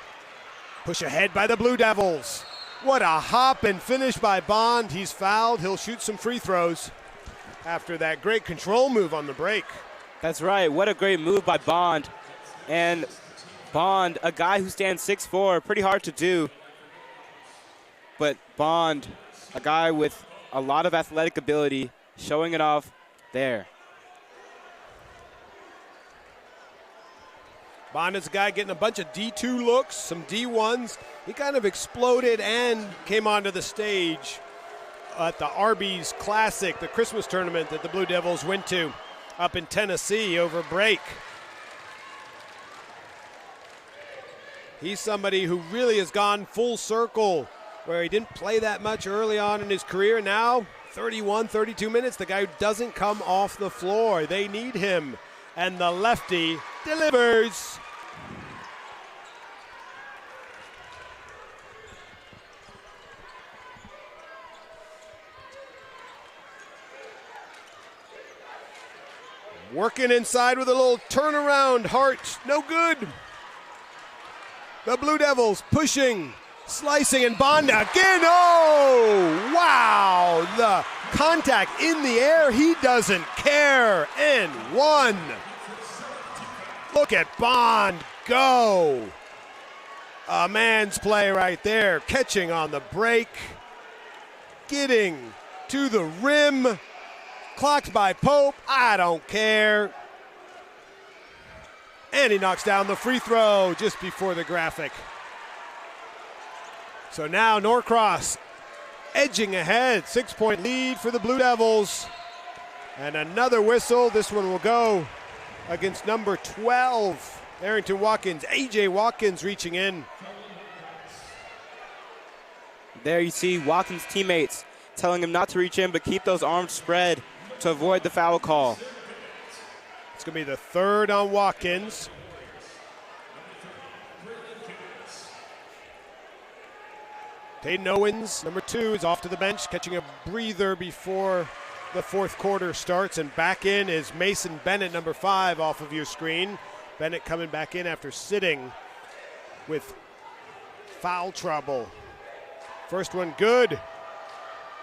Push ahead by the Blue Devils. What a hop and finish by Bond. He's fouled. He'll shoot some free throws after that great control move on the break. That's right. What a great move by Bond. And Bond, a guy who stands 6'4", pretty hard to do. But Bond, a guy with a lot of athletic ability, showing it off there. Bond is a guy getting a bunch of D2 looks, some D1s. He kind of exploded and came onto the stage at the Arby's Classic, the Christmas tournament that the Blue Devils went to up in Tennessee over break. He's somebody who really has gone full circle, where he didn't play that much early on in his career. Now, 31, 32 minutes, the guy who doesn't come off the floor. They need him. And the lefty delivers. Working inside with a little turnaround. Hart, no good. The Blue Devils pushing, slicing, and Bond again. Oh, wow. The contact in the air. He doesn't care. And one. Look at Bond go. A man's play right there. Catching on the break. Getting to the rim. Clocked by Pope. I don't care. And he knocks down the free throw just before the graphic. So now Norcross edging ahead. 6-point lead for the Blue Devils. And another whistle. This one will go against number 12, Arrington Watkins. A.J. Watkins reaching in. There you see Watkins' teammates telling him not to reach in, but keep those arms spread to avoid the foul call. It's going to be the third on Watkins. Tayden Owens, number 2, is off to the bench, catching a breather before the fourth quarter starts. And back in is Mason Bennett, number 5, off of your screen. Bennett coming back in after sitting with foul trouble. First one good.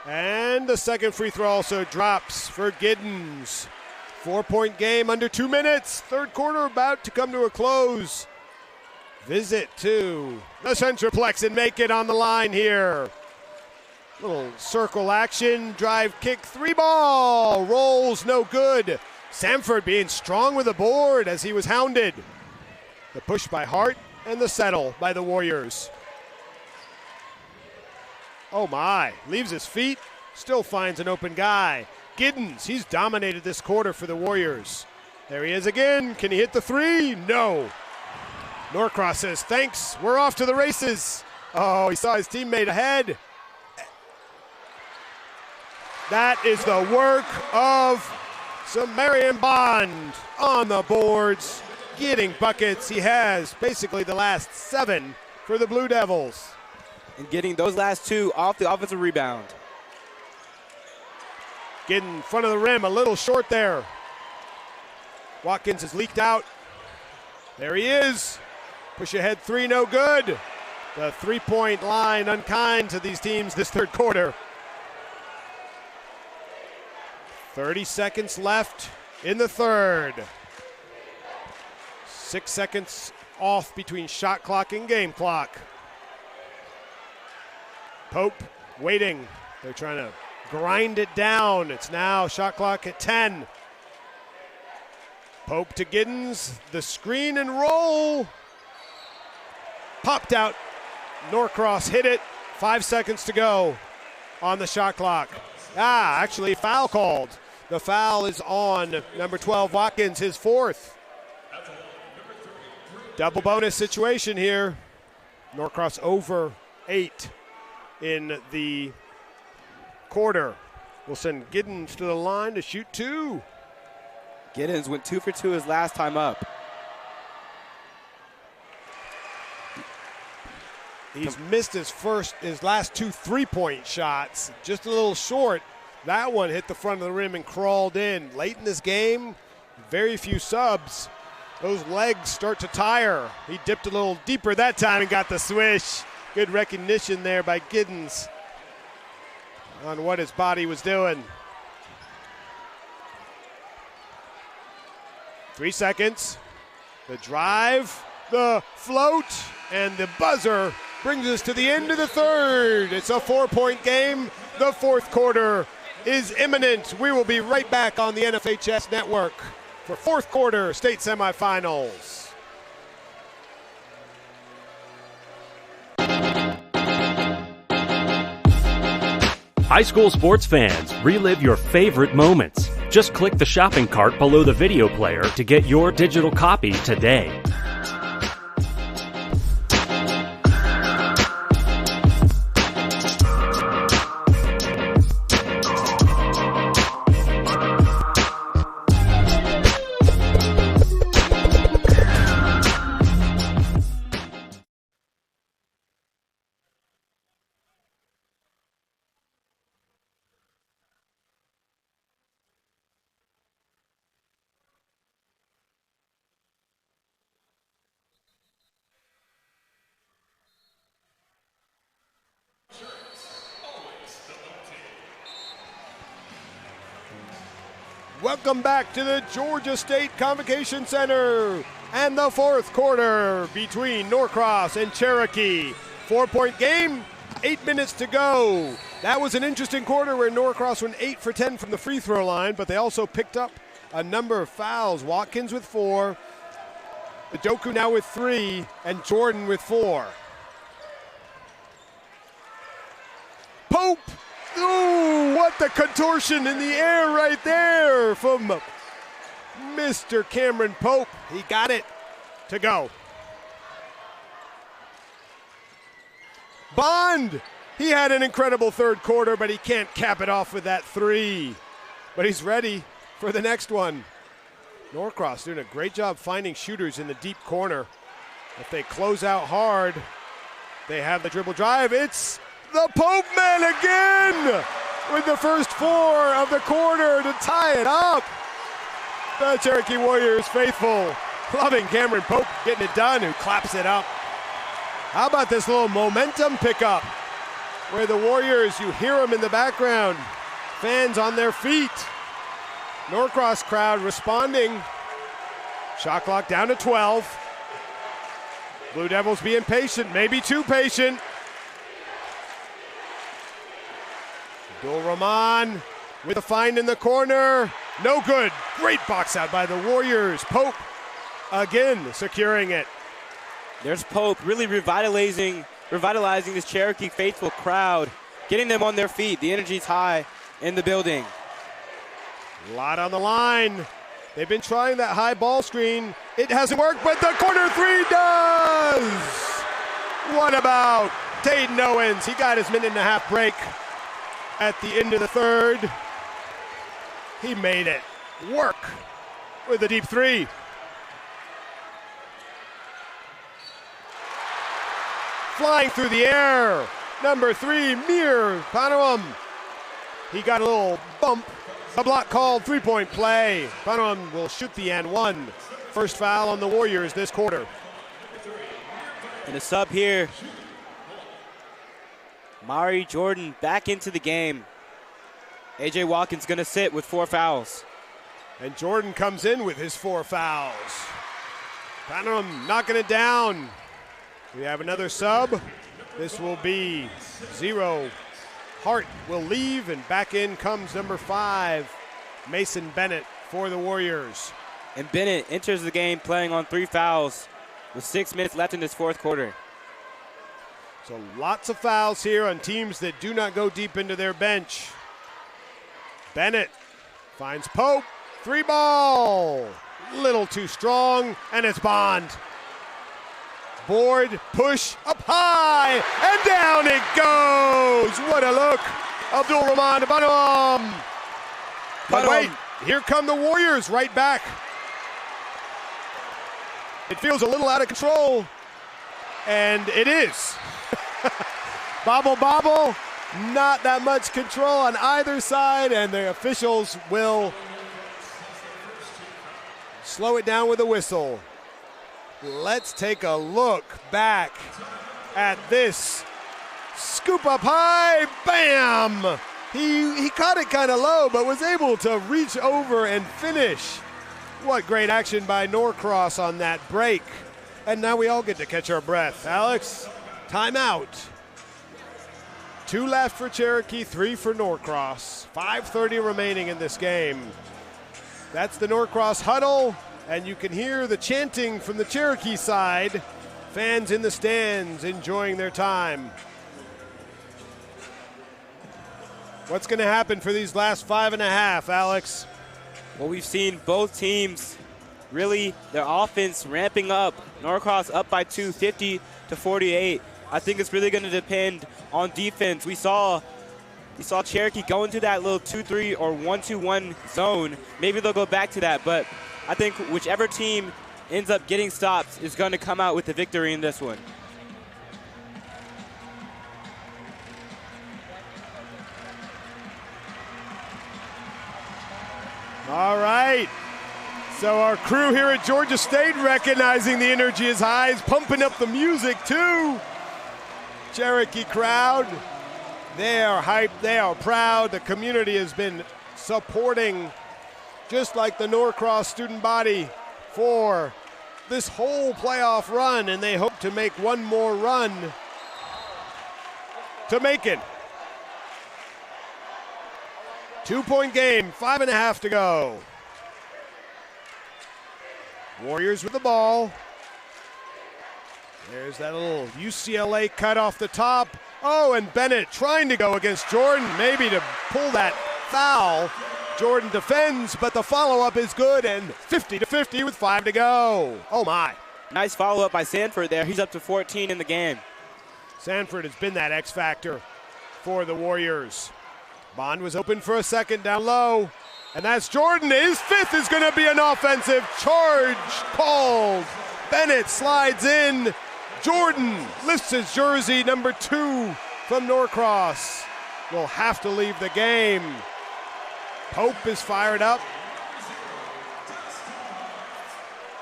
And the second free throw also drops for Giddens. 4-point game under 2 minutes. Third quarter about to come to a close. Visit to the Centraplex and make it on the line here. Little circle action, drive kick, 3-ball. Rolls no good. Samford being strong with the board as he was hounded. The push by Hart and the settle by the Warriors. Oh my, leaves his feet, still finds an open guy. Giddens, he's dominated this quarter for the Warriors. There he is again, can he hit the 3? No. Norcross says, thanks, we're off to the races. Oh, he saw his teammate ahead. That is the work of Samarian Bond on the boards, getting buckets. He has basically the last 7 for the Blue Devils. And getting those last 2 off the offensive rebound. Getting in front of the rim, a little short there. Watkins is leaked out. There he is. Push ahead 3, no good. The 3-point line unkind to these teams this third quarter. 30 seconds left in the third. 6 seconds off between shot clock and game clock. Pope waiting. They're trying to grind it down. It's now shot clock at 10. Pope to Giddens. The screen and roll. Popped out. Norcross hit it. 5 seconds to go on the shot clock. Actually foul called. The foul is on number 12, Watkins, his 4th. Double bonus situation here. Norcross over 8 in the quarter. We'll send Giddens to the line to shoot 2. Giddens went 2 for 2 his last time up. He's missed his last 2 3-point shots. Just a little short. That one hit the front of the rim and crawled in. Late in this game, very few subs. Those legs start to tire. He dipped a little deeper that time and got the swish. Good recognition there by Giddens on what his body was doing. 3 seconds. The drive, the float, and the buzzer brings us to the end of the third. It's a 4-point game. The fourth quarter is imminent. We will be right back on the NFHS network for fourth quarter state semifinals. High school sports fans, relive your favorite moments. Just click the shopping cart below the video player to get your digital copy today. Welcome back to the Georgia State Convocation Center and the fourth quarter between Norcross and Cherokee. 4-point game, 8 minutes to go. That was an interesting quarter where Norcross went 8 for 10 from the free throw line, but they also picked up a number of fouls. Watkins with 4, Doku now with 3, and Jordan with 4. Pope! Ooh, what the contortion in the air right there from Mr. Cameron Pope. He got it to go. Bond, he had an incredible third quarter, but he can't cap it off with that 3. But he's ready for the next one. Norcross doing a great job finding shooters in the deep corner. If they close out hard, they have the dribble drive. It's the Pope man again with the first 4 of the quarter to tie it up. The Cherokee Warriors faithful, loving Cameron Pope getting it done, who claps it up. How about this little momentum pickup where the Warriors, you hear them in the background, fans on their feet. Norcross crowd responding. Shot clock down to 12. Blue Devils being patient, maybe too patient. Abdul Rahman with a find in the corner. No good. Great box out by the Warriors. Pope again securing it. There's Pope really revitalizing this Cherokee faithful crowd, getting them on their feet. The energy's high in the building. A lot on the line. They've been trying that high ball screen. It hasn't worked, but the corner 3 does. What about Dayton Owens? He got his minute-and-a-half break at the end of the third. He made it work with a deep 3. Flying through the air, number 3, Mir Panem. He got a little bump. A block called, 3-point play. Panem will shoot the and 1. First foul on the Warriors this quarter. And a sub here. Mari Jordan back into the game. A.J. Watkins going to sit with 4 fouls. And Jordan comes in with his 4 fouls. Panem knocking it down. We have another sub. This will be 0. Hart will leave, and back in comes number 5, Mason Bennett for the Warriors. And Bennett enters the game playing on 3 fouls with 6 minutes left in this fourth quarter. So lots of fouls here on teams that do not go deep into their bench. Bennett finds Pope, 3 ball. Little too strong, and it's Bond. Board, push, up high, and down it goes. What a look. Abdul Rahman to Panem. But wait, here come the Warriors right back. It feels a little out of control, and it is. Bobble, bobble, not that much control on either side, and the officials will slow it down with a whistle. Let's take a look back at this. Scoop up high, bam! He caught it kind of low, but was able to reach over and finish. What great action by Norcross on that break. And now we all get to catch our breath. Alex, timeout. 2 left for Cherokee, 3 for Norcross. 5:30 remaining in this game. That's the Norcross huddle. And you can hear the chanting from the Cherokee side. Fans in the stands enjoying their time. What's going to happen for these last 5.5, Alex? Well, we've seen both teams really, their offense ramping up. Norcross up by 2, 50-48. I think it's really going to depend on defense. We saw Cherokee go into that little 2-3 or 1-2-1 zone. Maybe they'll go back to that, but I think whichever team ends up getting stops is going to come out with the victory in this one. All right. So our crew here at Georgia State recognizing the energy is high, is pumping up the music too. Cherokee crowd, they are hyped, they are proud. The community has been supporting just like the Norcross student body, for this whole playoff run, and they hope to make one more run to Macon. 2-point game, 5.5 to go. Warriors with the ball. There's that little UCLA cut off the top. Oh, and Bennett trying to go against Jordan, maybe to pull that foul. Jordan defends, but the follow-up is good, and 50-50 with 5 to go. Oh, my. Nice follow-up by Sanford there. He's up to 14 in the game. Sanford has been that X factor for the Warriors. Bond was open for a second down low, and that's Jordan. His fifth is going to be an offensive charge called. Bennett slides in. Jordan lifts his jersey, number 2 from Norcross. Will have to leave the game. Pope is fired up.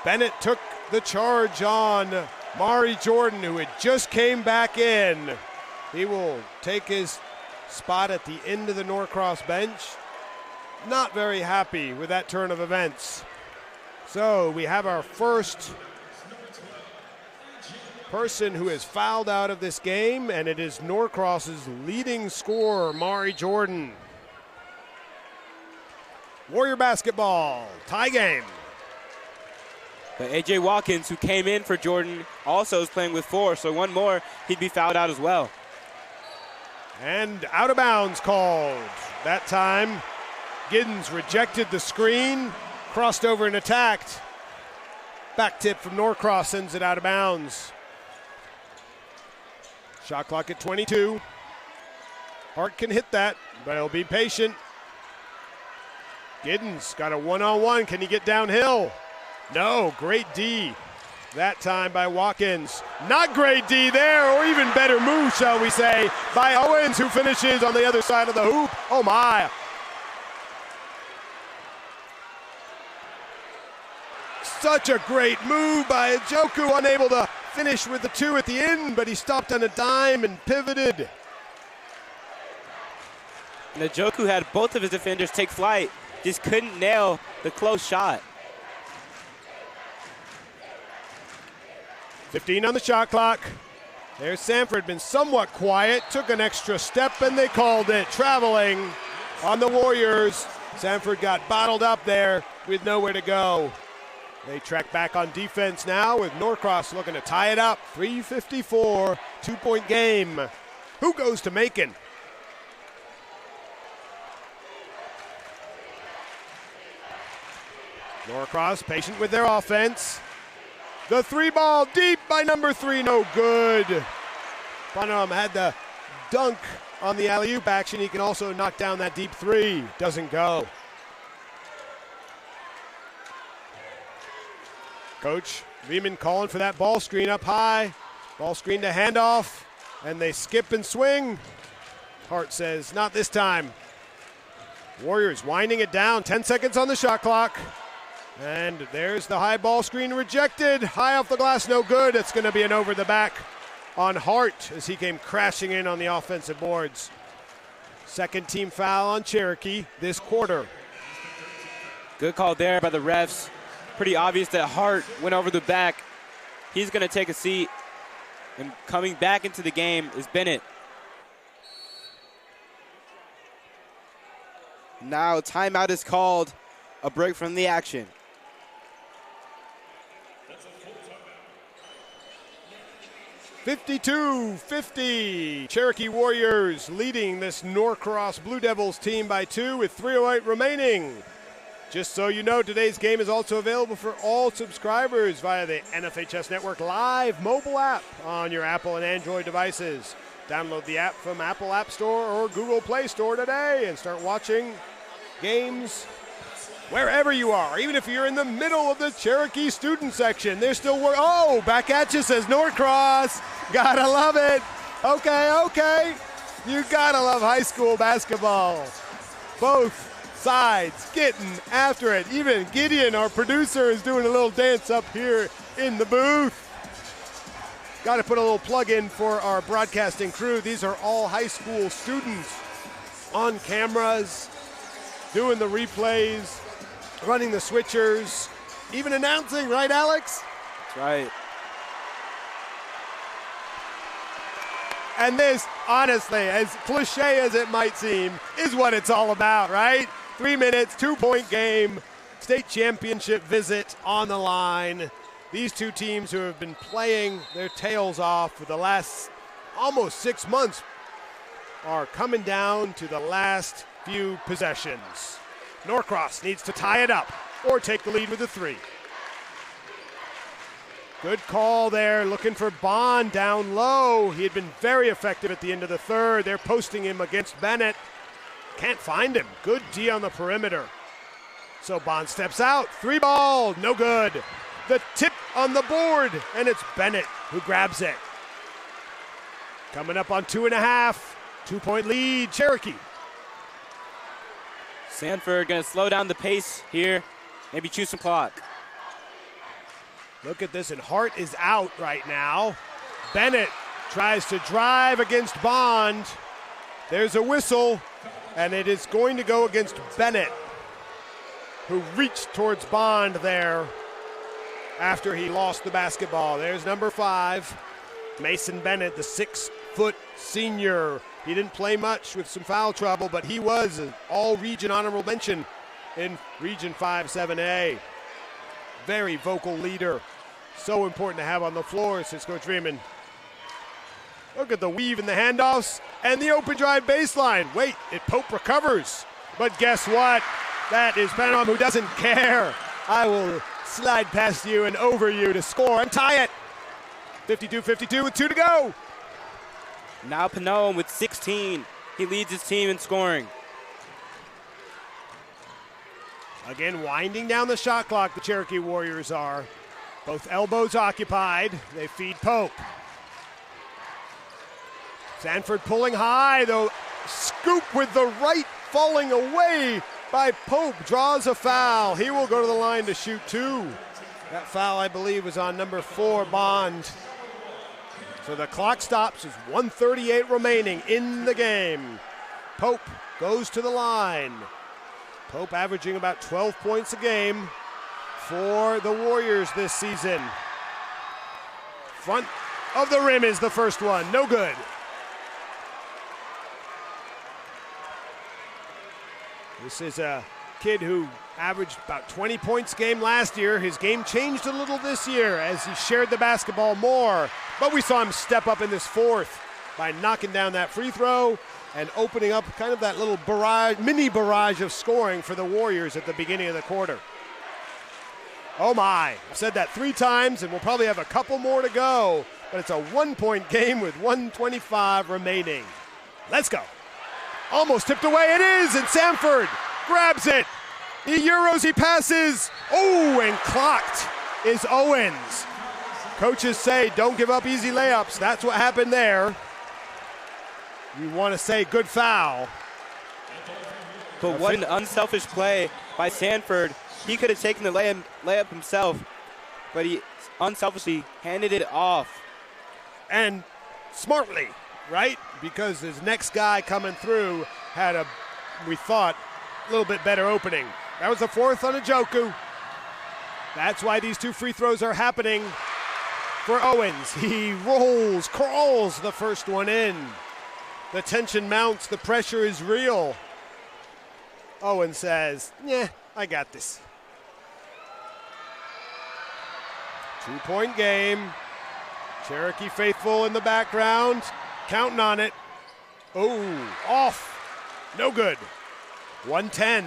Bennett took the charge on Mari Jordan, who had just came back in. He will take his spot at the end of the Norcross bench. Not very happy with that turn of events. So we have our first person who is fouled out of this game, and it is Norcross's leading scorer, Mari Jordan. Warrior basketball, tie game. But A.J. Watkins, who came in for Jordan, also is playing with 4, so one more, he'd be fouled out as well. And out of bounds called. That time, Giddens rejected the screen, crossed over and attacked. Back tip from Norcross sends it out of bounds. Shot clock at 22. Hart can hit that, but he'll be patient. Giddens got a one-on-one. Can he get downhill? No, great D that time by Watkins. Not great D there, or even better move, shall we say, by Owens, who finishes on the other side of the hoop. Oh, my. Such a great move by Njoku, unable to finish with the 2 at the end, but he stopped on a dime and pivoted. Njoku had both of his defenders take flight, just couldn't nail the close shot. 15 on the shot clock. There's Sanford, been somewhat quiet, took an extra step, and they called it. Traveling on the Warriors. Sanford got bottled up there with nowhere to go. They track back on defense now with Norcross looking to tie it up. 3:54, 2-point game. Who goes to Macon? Norcross patient with their offense. The 3 ball deep by number 3, no good. Bonham had the dunk on the alley-oop action. He can also knock down that deep 3. Doesn't go. Coach Lehman calling for that ball screen up high. Ball screen to handoff, and they skip and swing. Hart says, not this time. Warriors winding it down, 10 seconds on the shot clock. And there's the high ball screen rejected. High off the glass, no good. It's going to be an over the back on Hart as he came crashing in on the offensive boards. Second team foul on Cherokee this quarter. Good call there by the refs. Pretty obvious that Hart went over the back. He's going to take a seat. And coming back into the game is Bennett. Now timeout is called. A break from the action. (52-50). Cherokee Warriors leading this Norcross Blue Devils team by 2 with 3:08 remaining. Just so you know, today's game is also available for all subscribers via the NFHS Network Live mobile app on your Apple and Android devices. Download the app from Apple App Store or Google Play Store today and start watching games wherever you are. Even if you're in the middle of the Cherokee student section, they're still oh, back at you, says Norcross. Gotta love it. Okay. You gotta love high school basketball. Both sides getting after it. Even Gideon, our producer, is doing a little dance up here in the booth. Got to put a little plug in for our broadcasting crew. These are all high school students on cameras, doing the replays, running the switchers, even announcing, right, Alex? That's right. And this, honestly, as cliche as it might seem, is what it's all about, right? 3 minutes, 2-point game, state championship visit on the line. These two teams who have been playing their tails off for the last almost 6 months are coming down to the last few possessions. Norcross needs to tie it up or take the lead with a 3. Good call there, looking for Bond down low. He had been very effective at the end of the third. They're posting him against Bennett. Can't find him. Good D on the perimeter. So Bond steps out. 3 ball, no good. The tip on the board, and it's Bennett who grabs it. Coming up on 2.5. 2-point lead, Cherokee. Sanford going to slow down the pace here, maybe choose some clock. Look at this, and Hart is out right now. Bennett tries to drive against Bond. There's a whistle, and it is going to go against Bennett, who reached towards Bond there after he lost the basketball. There's number 5, Mason Bennett, the 6-foot senior. He didn't play much with some foul trouble, but he was an all-region honorable mention in Region 5-7A. Very vocal leader. So important to have on the floor, says Coach Freeman. Look at the weave and the handoffs and the open drive baseline. Wait, Pope recovers. But guess what? That is Panama who doesn't care. I will slide past you and over you to score and tie it. 52-52 with 2 to go. Now Panone with 16. He leads his team in scoring. Again, winding down the shot clock, the Cherokee Warriors are. Both elbows occupied. They feed Pope. Sanford pulling high, though. Scoop with the right, falling away by Pope. Draws a foul. He will go to the line to shoot 2. That foul, I believe, was on number 4, Bond. So the clock stops. There's 1:38 remaining in the game. Pope goes to the line. Pope averaging about 12 points a game for the Warriors this season. Front of the rim is the first one. No good. This is a kid who averaged about 20 points a game last year. His game changed a little this year as he shared the basketball more. But we saw him step up in this fourth by knocking down that free throw and opening up kind of that little barrage, mini barrage of scoring for the Warriors at the beginning of the quarter. Oh my, I've said that 3 times and we'll probably have a couple more to go, but it's a 1-point game with 1:25 remaining. Let's go. Almost tipped away, it is, and Sanford grabs it. He Euros, he passes. Oh, and clocked is Owens. Coaches say don't give up easy layups. That's what happened there. You want to say good foul. But what an unselfish play by Sanford. He could have taken the layup himself, but he unselfishly handed it off. And smartly, right? Because his next guy coming through had a, we thought, a little bit better opening. That was the 4th on Njoku. That's why these 2 free throws are happening for Owens. He rolls, crawls the first one in. The tension mounts, the pressure is real. Owens says, yeah, I got this. 2-point game. Cherokee faithful in the background, counting on it. Oh, off. No good. 1:10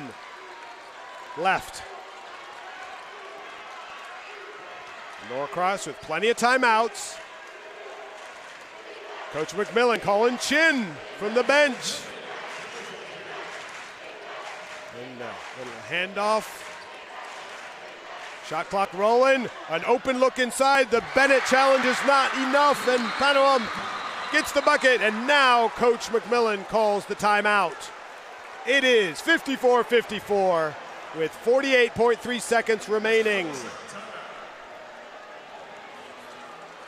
left. Norcross with plenty of timeouts. Coach McMillan calling chin from the bench. And little handoff. Shot clock rolling. An open look inside. The Bennett challenge is not enough, and Panama gets the bucket, and now Coach McMillan calls the timeout. It is 54-54 with 48.3 seconds remaining.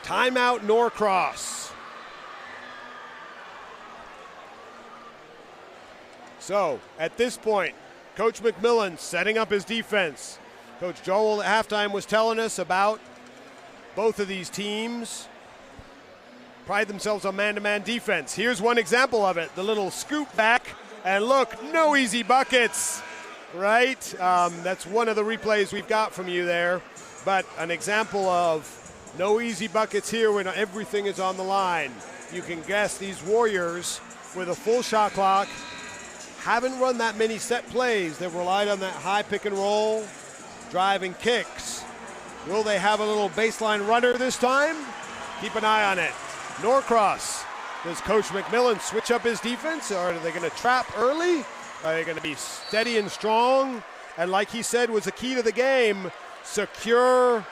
Timeout Norcross. So at this point, Coach McMillan setting up his defense. Coach Joel at halftime was telling us about both of these teams pride themselves on man-to-man defense. Here's one example of it, the little scoop back, and look, no easy buckets, right? That's one of the replays we've got from you there, but an example of no easy buckets here when everything is on the line. You can guess these Warriors with a full shot clock haven't run that many set plays. They've relied on that high pick and roll, driving kicks. Will they have a little baseline runner this time? Keep an eye on it. Norcross, does Coach McMillan switch up his defense, or are they going to trap early? Are they going to be steady and strong? And like he said was the key to the game, secure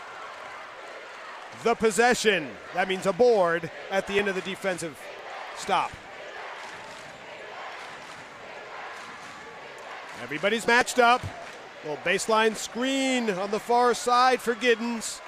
the possession. That means a board at the end of the defensive stop. Everybody's matched up. Little baseline screen on the far side for Giddens.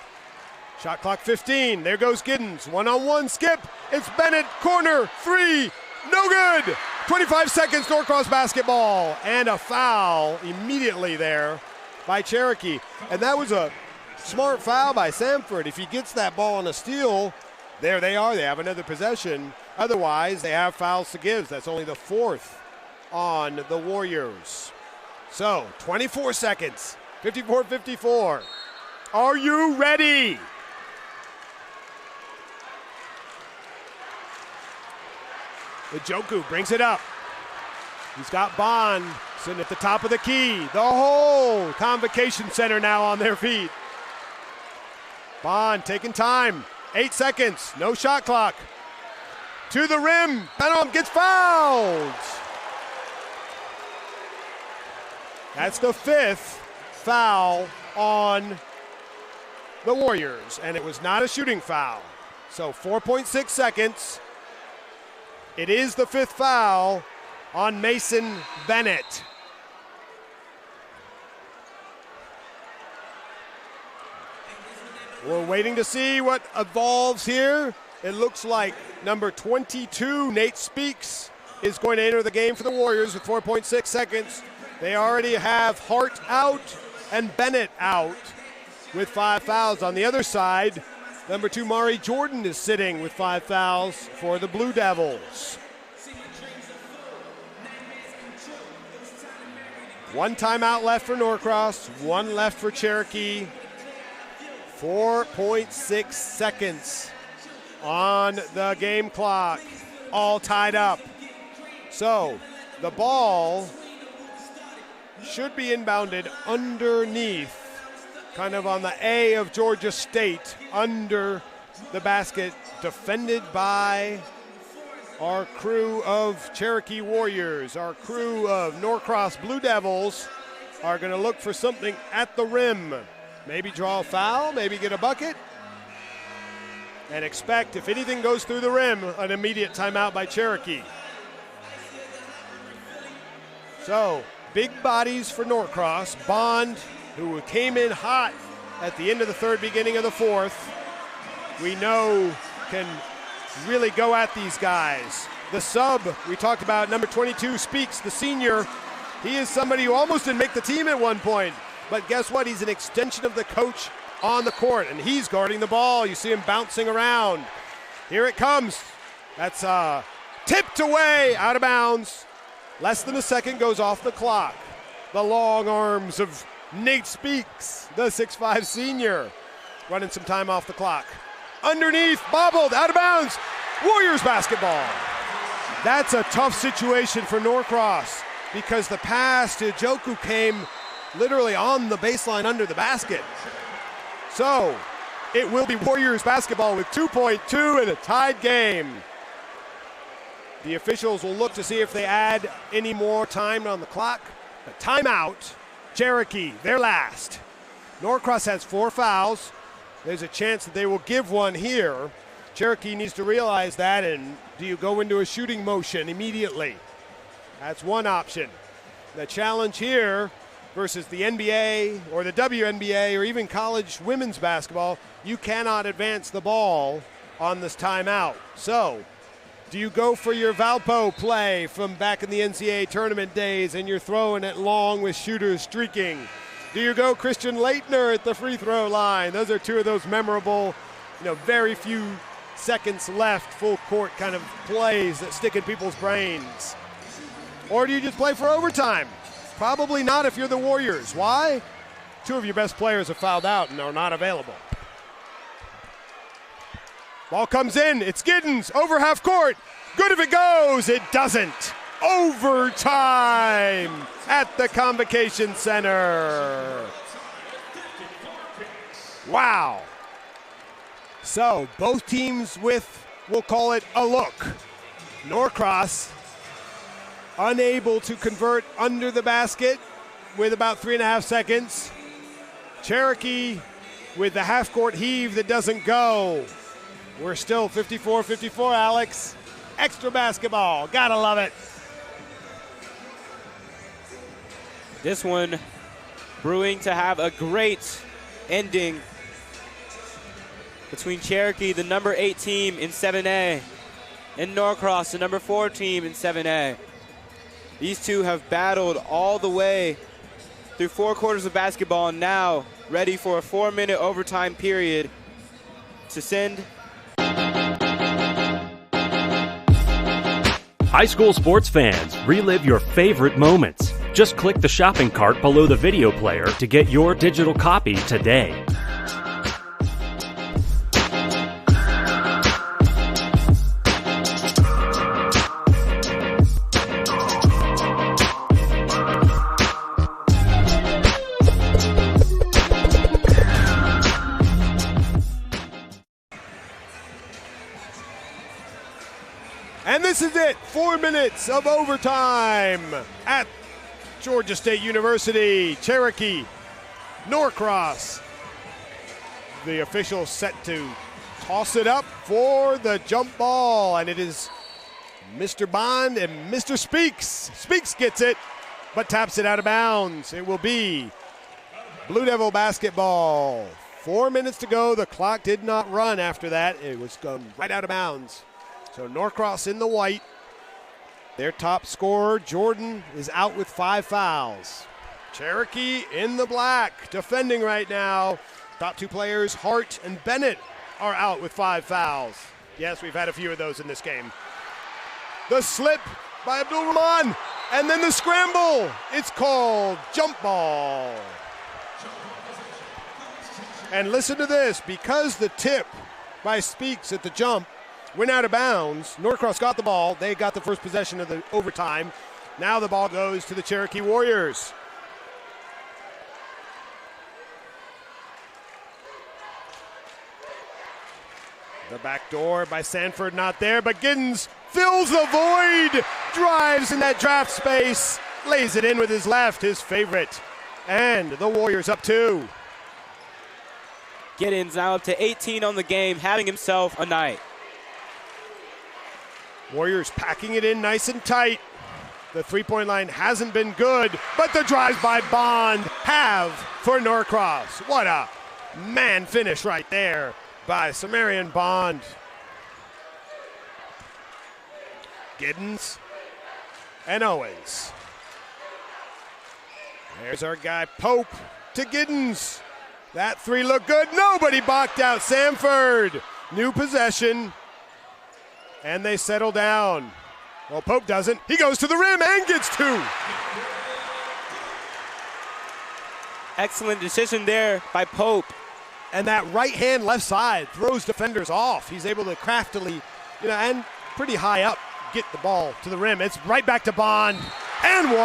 Shot clock 15. There goes Giddens. One-on-one skip. It's Bennett. Corner. Three. No good. 25 seconds. Norcross basketball. And a foul immediately there by Cherokee. And that was a smart foul by Samford. If he gets that ball on a steal, there they are. They have another possession. Otherwise, they have fouls to give. That's only the fourth on the Warriors. So, 24 seconds. 54-54. Are you ready? Njoku brings it up. He's got Bond sitting at the top of the key. The whole Convocation Center now on their feet. Bond taking time. 8 seconds. No shot clock. To the rim. Benham gets fouled. That's the fifth foul on the Warriors, and it was not a shooting foul. So 4.6 seconds. It is the fifth foul on Mason Bennett. We're waiting to see what evolves here. It looks like number 22, Nate Speaks, is going to enter the game for the Warriors with 4.6 seconds. They already have Hart out and Bennett out with 5 fouls. On the other side, number 2, Mari Jordan, is sitting with 5 fouls for the Blue Devils. One timeout left for Norcross, one left for Cherokee. 4.6 seconds on the game clock, all tied up. So the ball should be inbounded underneath, kind of on the A of Georgia State, under the basket, defended by our crew of Cherokee Warriors. Our crew of Norcross Blue Devils are going to look for something at the rim. Maybe draw a foul, maybe get a bucket, and expect, if anything goes through the rim, an immediate timeout by Cherokee. So, big bodies for Norcross. Bond, who came in hot at the end of the third, beginning of the fourth, we know can really go at these guys. The sub we talked about, number 22, Speaks, the senior. He is somebody who almost didn't make the team at one point. But guess what? He's an extension of the coach on the court, and he's guarding the ball. You see him bouncing around. Here it comes. That's tipped away, out of bounds. Less than a second goes off the clock. The long arms of Nate Speaks, the 6'5 senior, running some time off the clock. Underneath, bobbled, out of bounds. Warriors basketball. That's a tough situation for Norcross because the pass to Njoku came literally on the baseline under the basket. So it will be Warriors basketball with 2.2 in a tied game. The officials will look to see if they add any more time on the clock. A timeout, Cherokee, their last. Norcross has 4 fouls. There's a chance that they will give one here. Cherokee needs to realize that, and do you go into a shooting motion immediately? That's one option. The challenge here versus the NBA or the WNBA or even college women's basketball, you cannot advance the ball on this timeout. So Do you go for your Valpo play from back in the NCAA tournament days and you're throwing it long with shooters streaking? Do you go Christian Leitner at the free throw line? Those are two of those memorable, very few seconds left, full court kind of plays that stick in people's brains. Or do you just play for overtime? Probably not if you're the Warriors. Why? Two of your best players have fouled out and are not available. Ball comes in. It's Giddens over half court. Good if it goes. It doesn't. Overtime at the Convocation Center. Wow. So both teams with, we'll call it a look. Norcross unable to convert under the basket with about 3.5 seconds. Cherokee with the half-court heave that doesn't go. We're still 54-54, Alex. Extra basketball. Gotta love it. This one brewing to have a great ending between Cherokee, the number 8 team in 7A, and Norcross, the number 4 team in 7A. These two have battled all the way through 4 quarters of basketball, and now ready for a 4-minute overtime period to send. High school sports fans, relive your favorite moments. Just click the shopping cart below the video player to get your digital copy today. And this is it, 4 minutes of overtime at Georgia State University. Cherokee, Norcross. The officials set to toss it up for the jump ball, and it is Mr. Bond and Mr. Speaks. Speaks gets it, but taps it out of bounds. It will be Blue Devil basketball. 4 minutes to go. The clock did not run after that. It was gone right out of bounds. So Norcross in the white. Their top scorer, Jordan, is out with 5 fouls. Cherokee in the black, defending right now. Top 2 players, Hart and Bennett, are out with 5 fouls. Yes, we've had a few of those in this game. The slip by Abdul Rahman, and then the scramble. It's called jump ball. And listen to this, because the tip by Speaks at the jump went out of bounds. Norcross got the ball. They got the first possession of the overtime. Now the ball goes to the Cherokee Warriors. The back door by Sanford not there, but Giddens fills the void, drives in that draft space, lays it in with his left, his favorite. And the Warriors up 2. Giddens now up to 18 on the game, having himself a night. Warriors packing it in nice and tight. The three-point line hasn't been good, but the drives by Bond have for Norcross. What a man finish right there by Samarian Bond. Giddens and Owens. There's our guy Pope to Giddens. That 3 looked good. Nobody blocked out Sanford. New possession. And they settle down. Well, Pope doesn't. He goes to the rim and gets 2. Excellent decision there by Pope. And that right hand, left side throws defenders off. He's able to craftily, and pretty high up, get the ball to the rim. It's right back to Bond. And 1.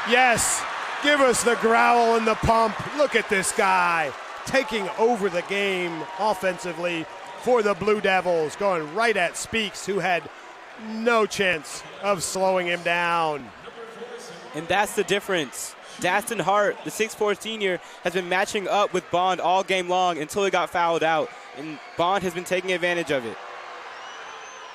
Yes. Give us the growl and the pump. Look at this guy taking over the game offensively for the Blue Devils, going right at Speaks, who had no chance of slowing him down. And that's the difference. Daston Hart, the 6'4 senior, has been matching up with Bond all game long until he got fouled out, and Bond has been taking advantage of it.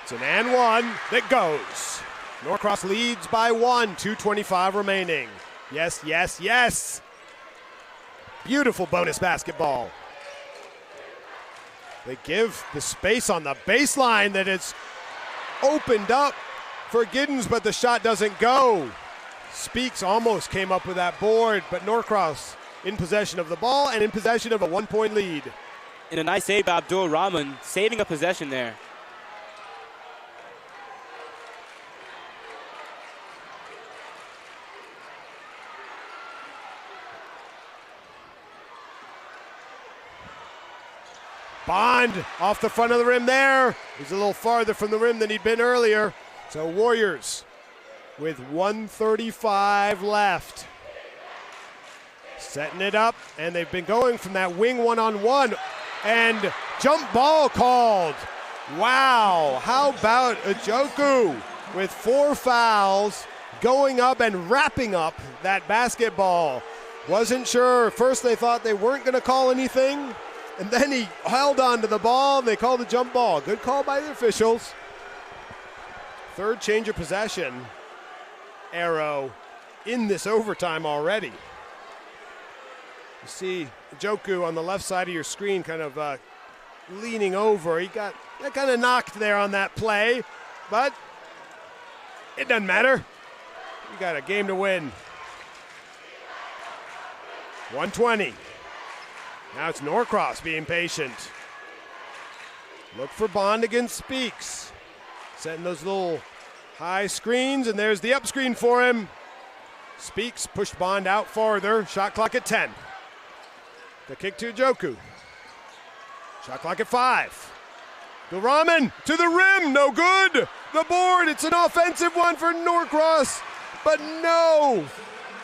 It's an and 1 that goes. Norcross leads by 1, 2:25 remaining. Yes, yes, yes. Beautiful bonus basketball. They give the space on the baseline that it's opened up for Giddens, but the shot doesn't go. Speaks almost came up with that board, but Norcross in possession of the ball and in possession of a 1-point lead. And a nice save by Abdul Rahman, saving a possession there. Bond off the front of the rim there. He's a little farther from the rim than he'd been earlier. So Warriors with 1:35 left. Setting it up, and they've been going from that wing one-on-one. And jump ball called. Wow, how about Ajoku with 4 fouls going up and wrapping up that basketball. Wasn't sure. First they thought they weren't going to call anything. And then he held on to the ball, and they called a jump ball. Good call by the officials. Third change of possession arrow in this overtime already. You see Joku on the left side of your screen kind of leaning over. He got kind of knocked there on that play, but it doesn't matter. You got a game to win. 120. Now it's Norcross being patient. Look for Bond against Speaks. Setting those little high screens, and there's the up screen for him. Speaks pushed Bond out farther. Shot clock at 10. The kick to Joku. Shot clock at 5. The Rahman to the rim, no good. The board, it's an offensive one for Norcross, but no.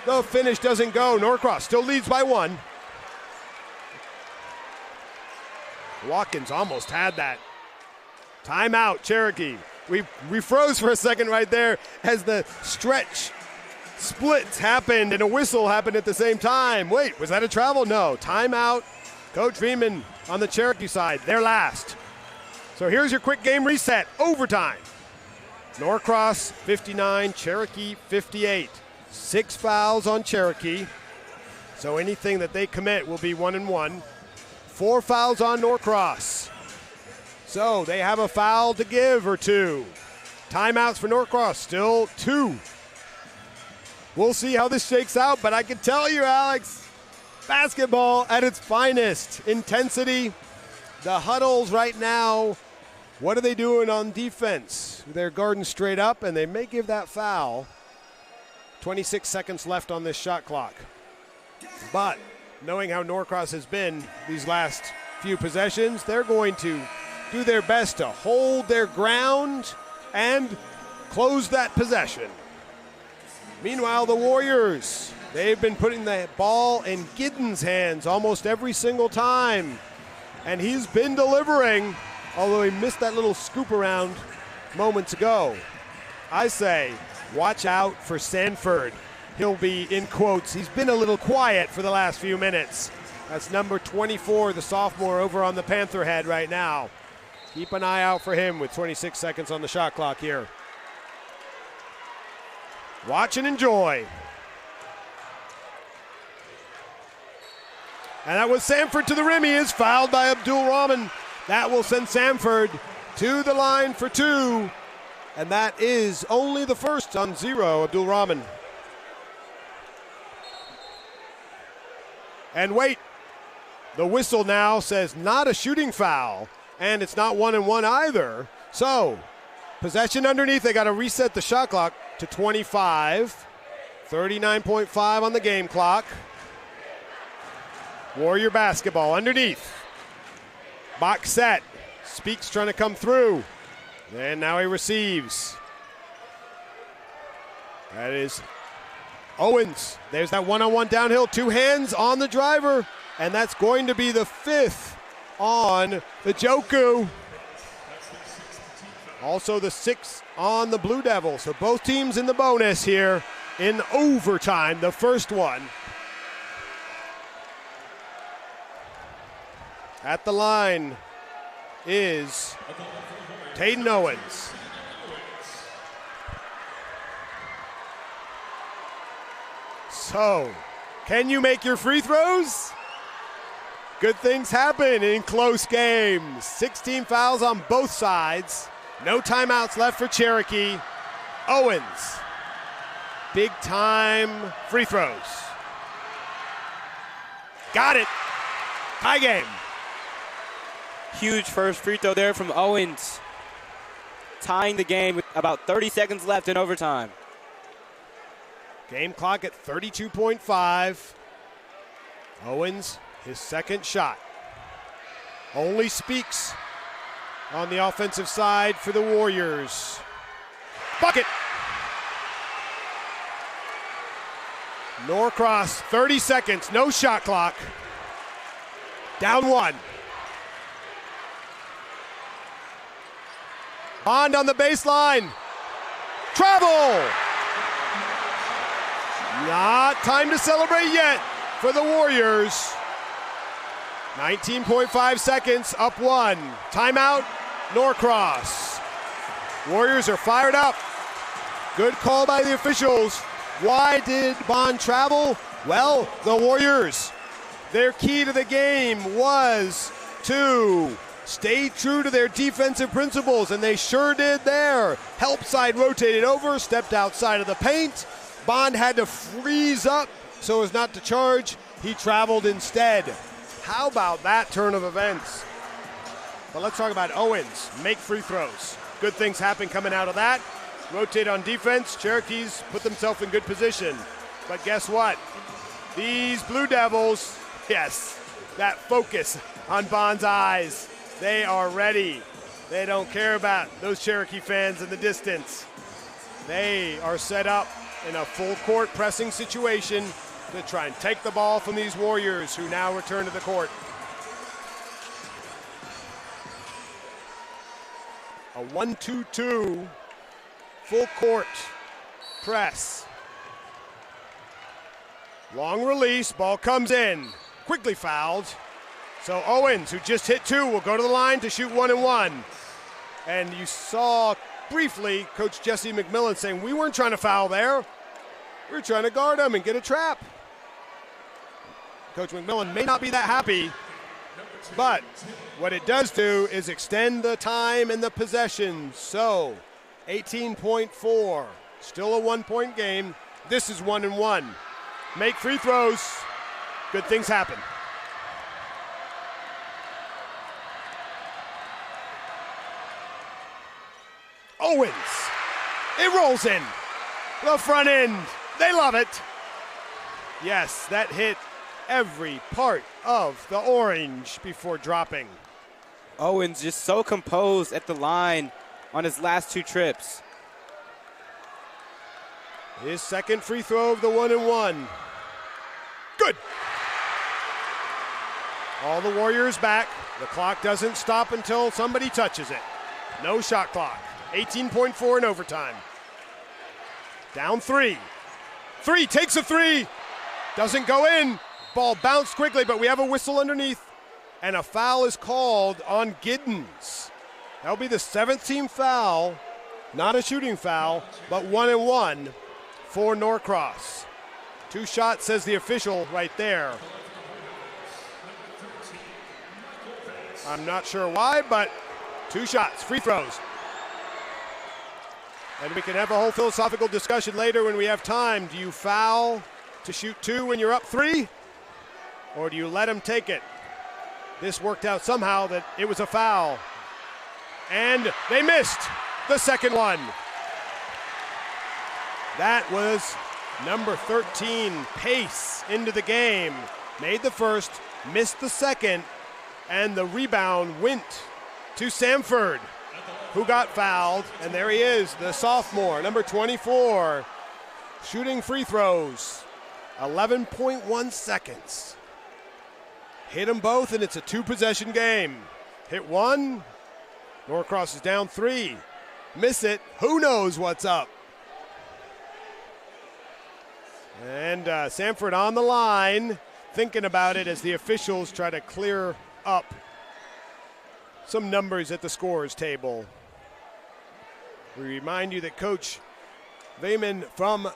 The finish doesn't go. Norcross still leads by 1. Watkins almost had that. Timeout, Cherokee. We froze for a second right there as the stretch splits happened and a whistle happened at the same time. Wait, was that a travel? No. Timeout. Coach Freeman on the Cherokee side. They're last. So here's your quick game reset. Overtime. Norcross 59, Cherokee 58. 6 fouls on Cherokee. So anything that they commit will be 1-1. 4 fouls on Norcross. So they have a foul to give or 2. Timeouts for Norcross, still 2. We'll see how this shakes out, but I can tell you, Alex, basketball at its finest. Intensity, the huddles right now. What are they doing on defense? They're guarding straight up, and they may give that foul. 26 seconds left on this shot clock. But knowing how Norcross has been these last few possessions, they're going to do their best to hold their ground and close that possession. Meanwhile, the Warriors, they've been putting the ball in Giddens' hands almost every single time. And he's been delivering, although he missed that little scoop around moments ago. I say, watch out for Sanford. He'll be in quotes. He's been a little quiet for the last few minutes. That's number 24, the sophomore over on the Panther head right now. Keep an eye out for him with 26 seconds on the shot clock here. Watch and enjoy. And that was Sanford to the rim. He is fouled by Abdul Rahman. That will send Sanford to the line for 2. And that is only the first on 0, Abdul Rahman. And wait, the whistle now says not a shooting foul, and it's not 1-1 either. So, possession underneath. They got to reset the shot clock to 25. 39.5 on the game clock. Warrior basketball underneath. Box set. Speaks trying to come through. And now he receives. That is Owens. There's that one-on-one downhill. 2 hands on the driver. And that's going to be the 5th on the Joku. Also the 6th on the Blue Devils. So both teams in the bonus here in overtime, the first one. At the line is Tayden Owens. So, can you make your free throws? Good things happen in close games. 16 fouls on both sides. No timeouts left for Cherokee. Owens. Big time free throws. Got it. Tie game. Huge first free throw there from Owens. Tying the game with about 30 seconds left in overtime. Game clock at 32.5. Owens, his second shot. Only speaks on the offensive side for the Warriors. Bucket. Norcross, 30 seconds, no shot clock. Down one. Bond on the baseline. Travel. Not time to celebrate yet for the Warriors. 19.5 seconds, up one. Timeout, Norcross. Warriors are fired up. Good call by the officials. Why did Bond travel? Well, the Warriors, their key to the game was to stay true to their defensive principles, and they sure did there. Help side rotated over, stepped outside of the paint. Bond had to freeze up so as not to charge. He traveled instead. How about that turn of events? But let's talk about Owens. Make free throws. Good things happen coming out of that. Rotate on defense. Cherokees put themselves in good position. But guess what? These Blue Devils, yes, that focus on Bond's eyes. They are ready. They don't care about those Cherokee fans in the distance. They are set up in a full court pressing situation to try and take the ball from these Warriors, who now return to the court. A 1-2-2 full court press. Long release, ball comes in, quickly fouled. So Owens, who just hit two, will go to the line to shoot 1 and 1. And you saw briefly Coach Jesse McMillan saying, we weren't trying to foul there. We were trying to guard him and get a trap. Coach McMillan may not be that happy, but what it does do is extend the time and the possession. So 18.4, still a 1-point game. This is 1 and 1. Make free throws. Good things happen. Owens. It rolls in. The front end. They love it. Yes, that hit every part of the orange before dropping. Owens just so composed at the line on his last two trips. His second free throw of the 1 and 1. Good. All the Warriors back. The clock doesn't stop until somebody touches it. No shot clock. 18.4 in overtime. Down 3. 3 takes a 3. Doesn't go in. Ball bounced quickly, but we have a whistle underneath. And a foul is called on Giddens. That'll be the 7th team foul. Not a shooting foul, but 1 and 1 for Norcross. 2 shots, says the official right there. I'm not sure why, but 2 shots, free throws. And we can have a whole philosophical discussion later when we have time. Do you foul to shoot 2 when you're up 3? Or do you let him take it? This worked out somehow that it was a foul. And they missed the second one. That was number 13, Pace, into the game. Made the first, missed the second, and the rebound went to Samford, who got fouled. And there he is, the sophomore, number 24, shooting free throws. 11.1 seconds. Hit them both, and it's a 2-possession game. Hit 1, Norcross is down 3. Miss it, who knows what's up? And Samford on the line, thinking about it as the officials try to clear up some numbers at the scorers table. We remind you that Coach Vayman from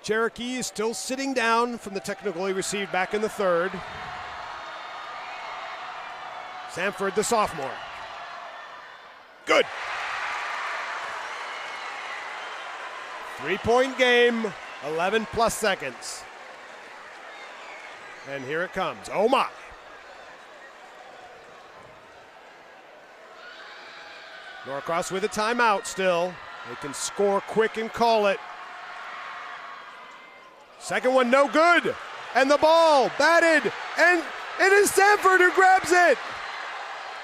Cherokee is still sitting down from the technical he received back in the third. Samford, the sophomore. Good. 3-point game, 11 plus seconds. And here it comes. Oh my. Norcross with a timeout still. They can score quick and call it. Second one, no good. And the ball batted, and it is Sanford who grabs it.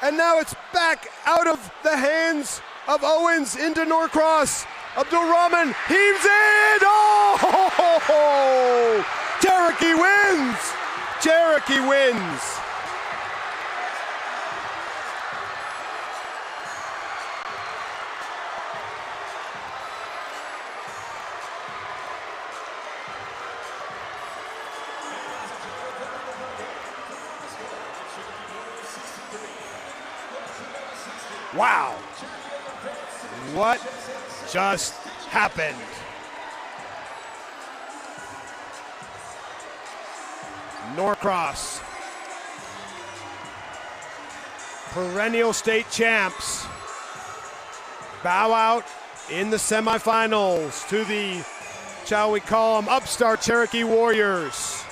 And now it's back out of the hands of Owens into Norcross. Abdul-Rahman heaves it. Oh! Cherokee wins. Cherokee wins. Wow. What just happened? Norcross, perennial state champs, bow out in the semifinals to the, shall we call them, upstart Cherokee Warriors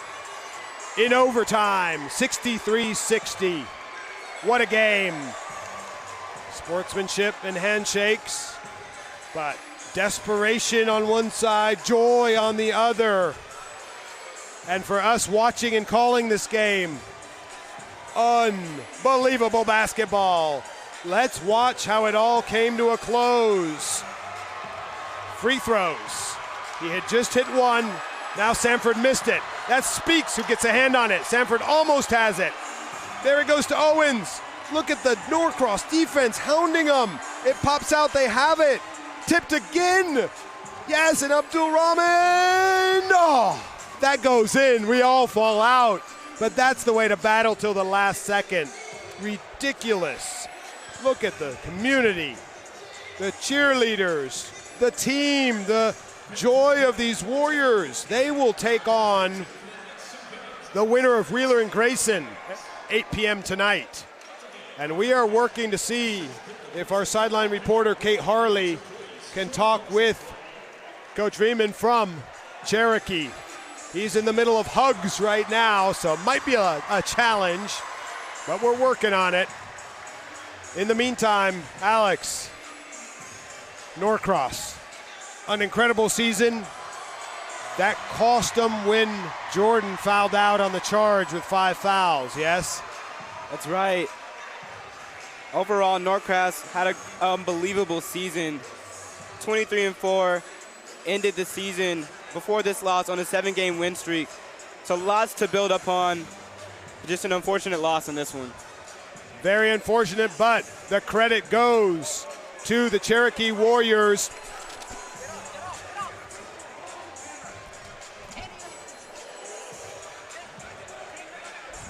in overtime, 63-60. What a game. Sportsmanship and handshakes, but desperation on one side, joy on the other. And for us watching and calling this game, unbelievable basketball. Let's watch how it all came to a close. Free throws. He had just hit one. Now Sanford missed it. That's Speaks who gets a hand on it. Sanford almost has it. There it goes to Owens. Look at the Norcross defense hounding them. It pops out, they have it. Tipped again. Yes, and Abdul-Rahman. Oh, that goes in. We all fall out. But that's the way to battle till the last second. Ridiculous. Look at the community, the cheerleaders, the team, the joy of these Warriors. They will take on the winner of Wheeler and Grayson at 8 p.m. tonight. And we are working to see if our sideline reporter, Kate Harley, can talk with Coach Riemann from Cherokee. He's in the middle of hugs right now, so it might be a challenge, but we're working on it. In the meantime, Alex, Norcross, an incredible season. That cost them when Jordan fouled out on the charge with 5 fouls, yes? That's right. Overall, Norcross had an unbelievable season. 23-4, ended the season before this loss on a 7-game win streak. So lots to build upon. Just an unfortunate loss in this one. Very unfortunate, but the credit goes to the Cherokee Warriors.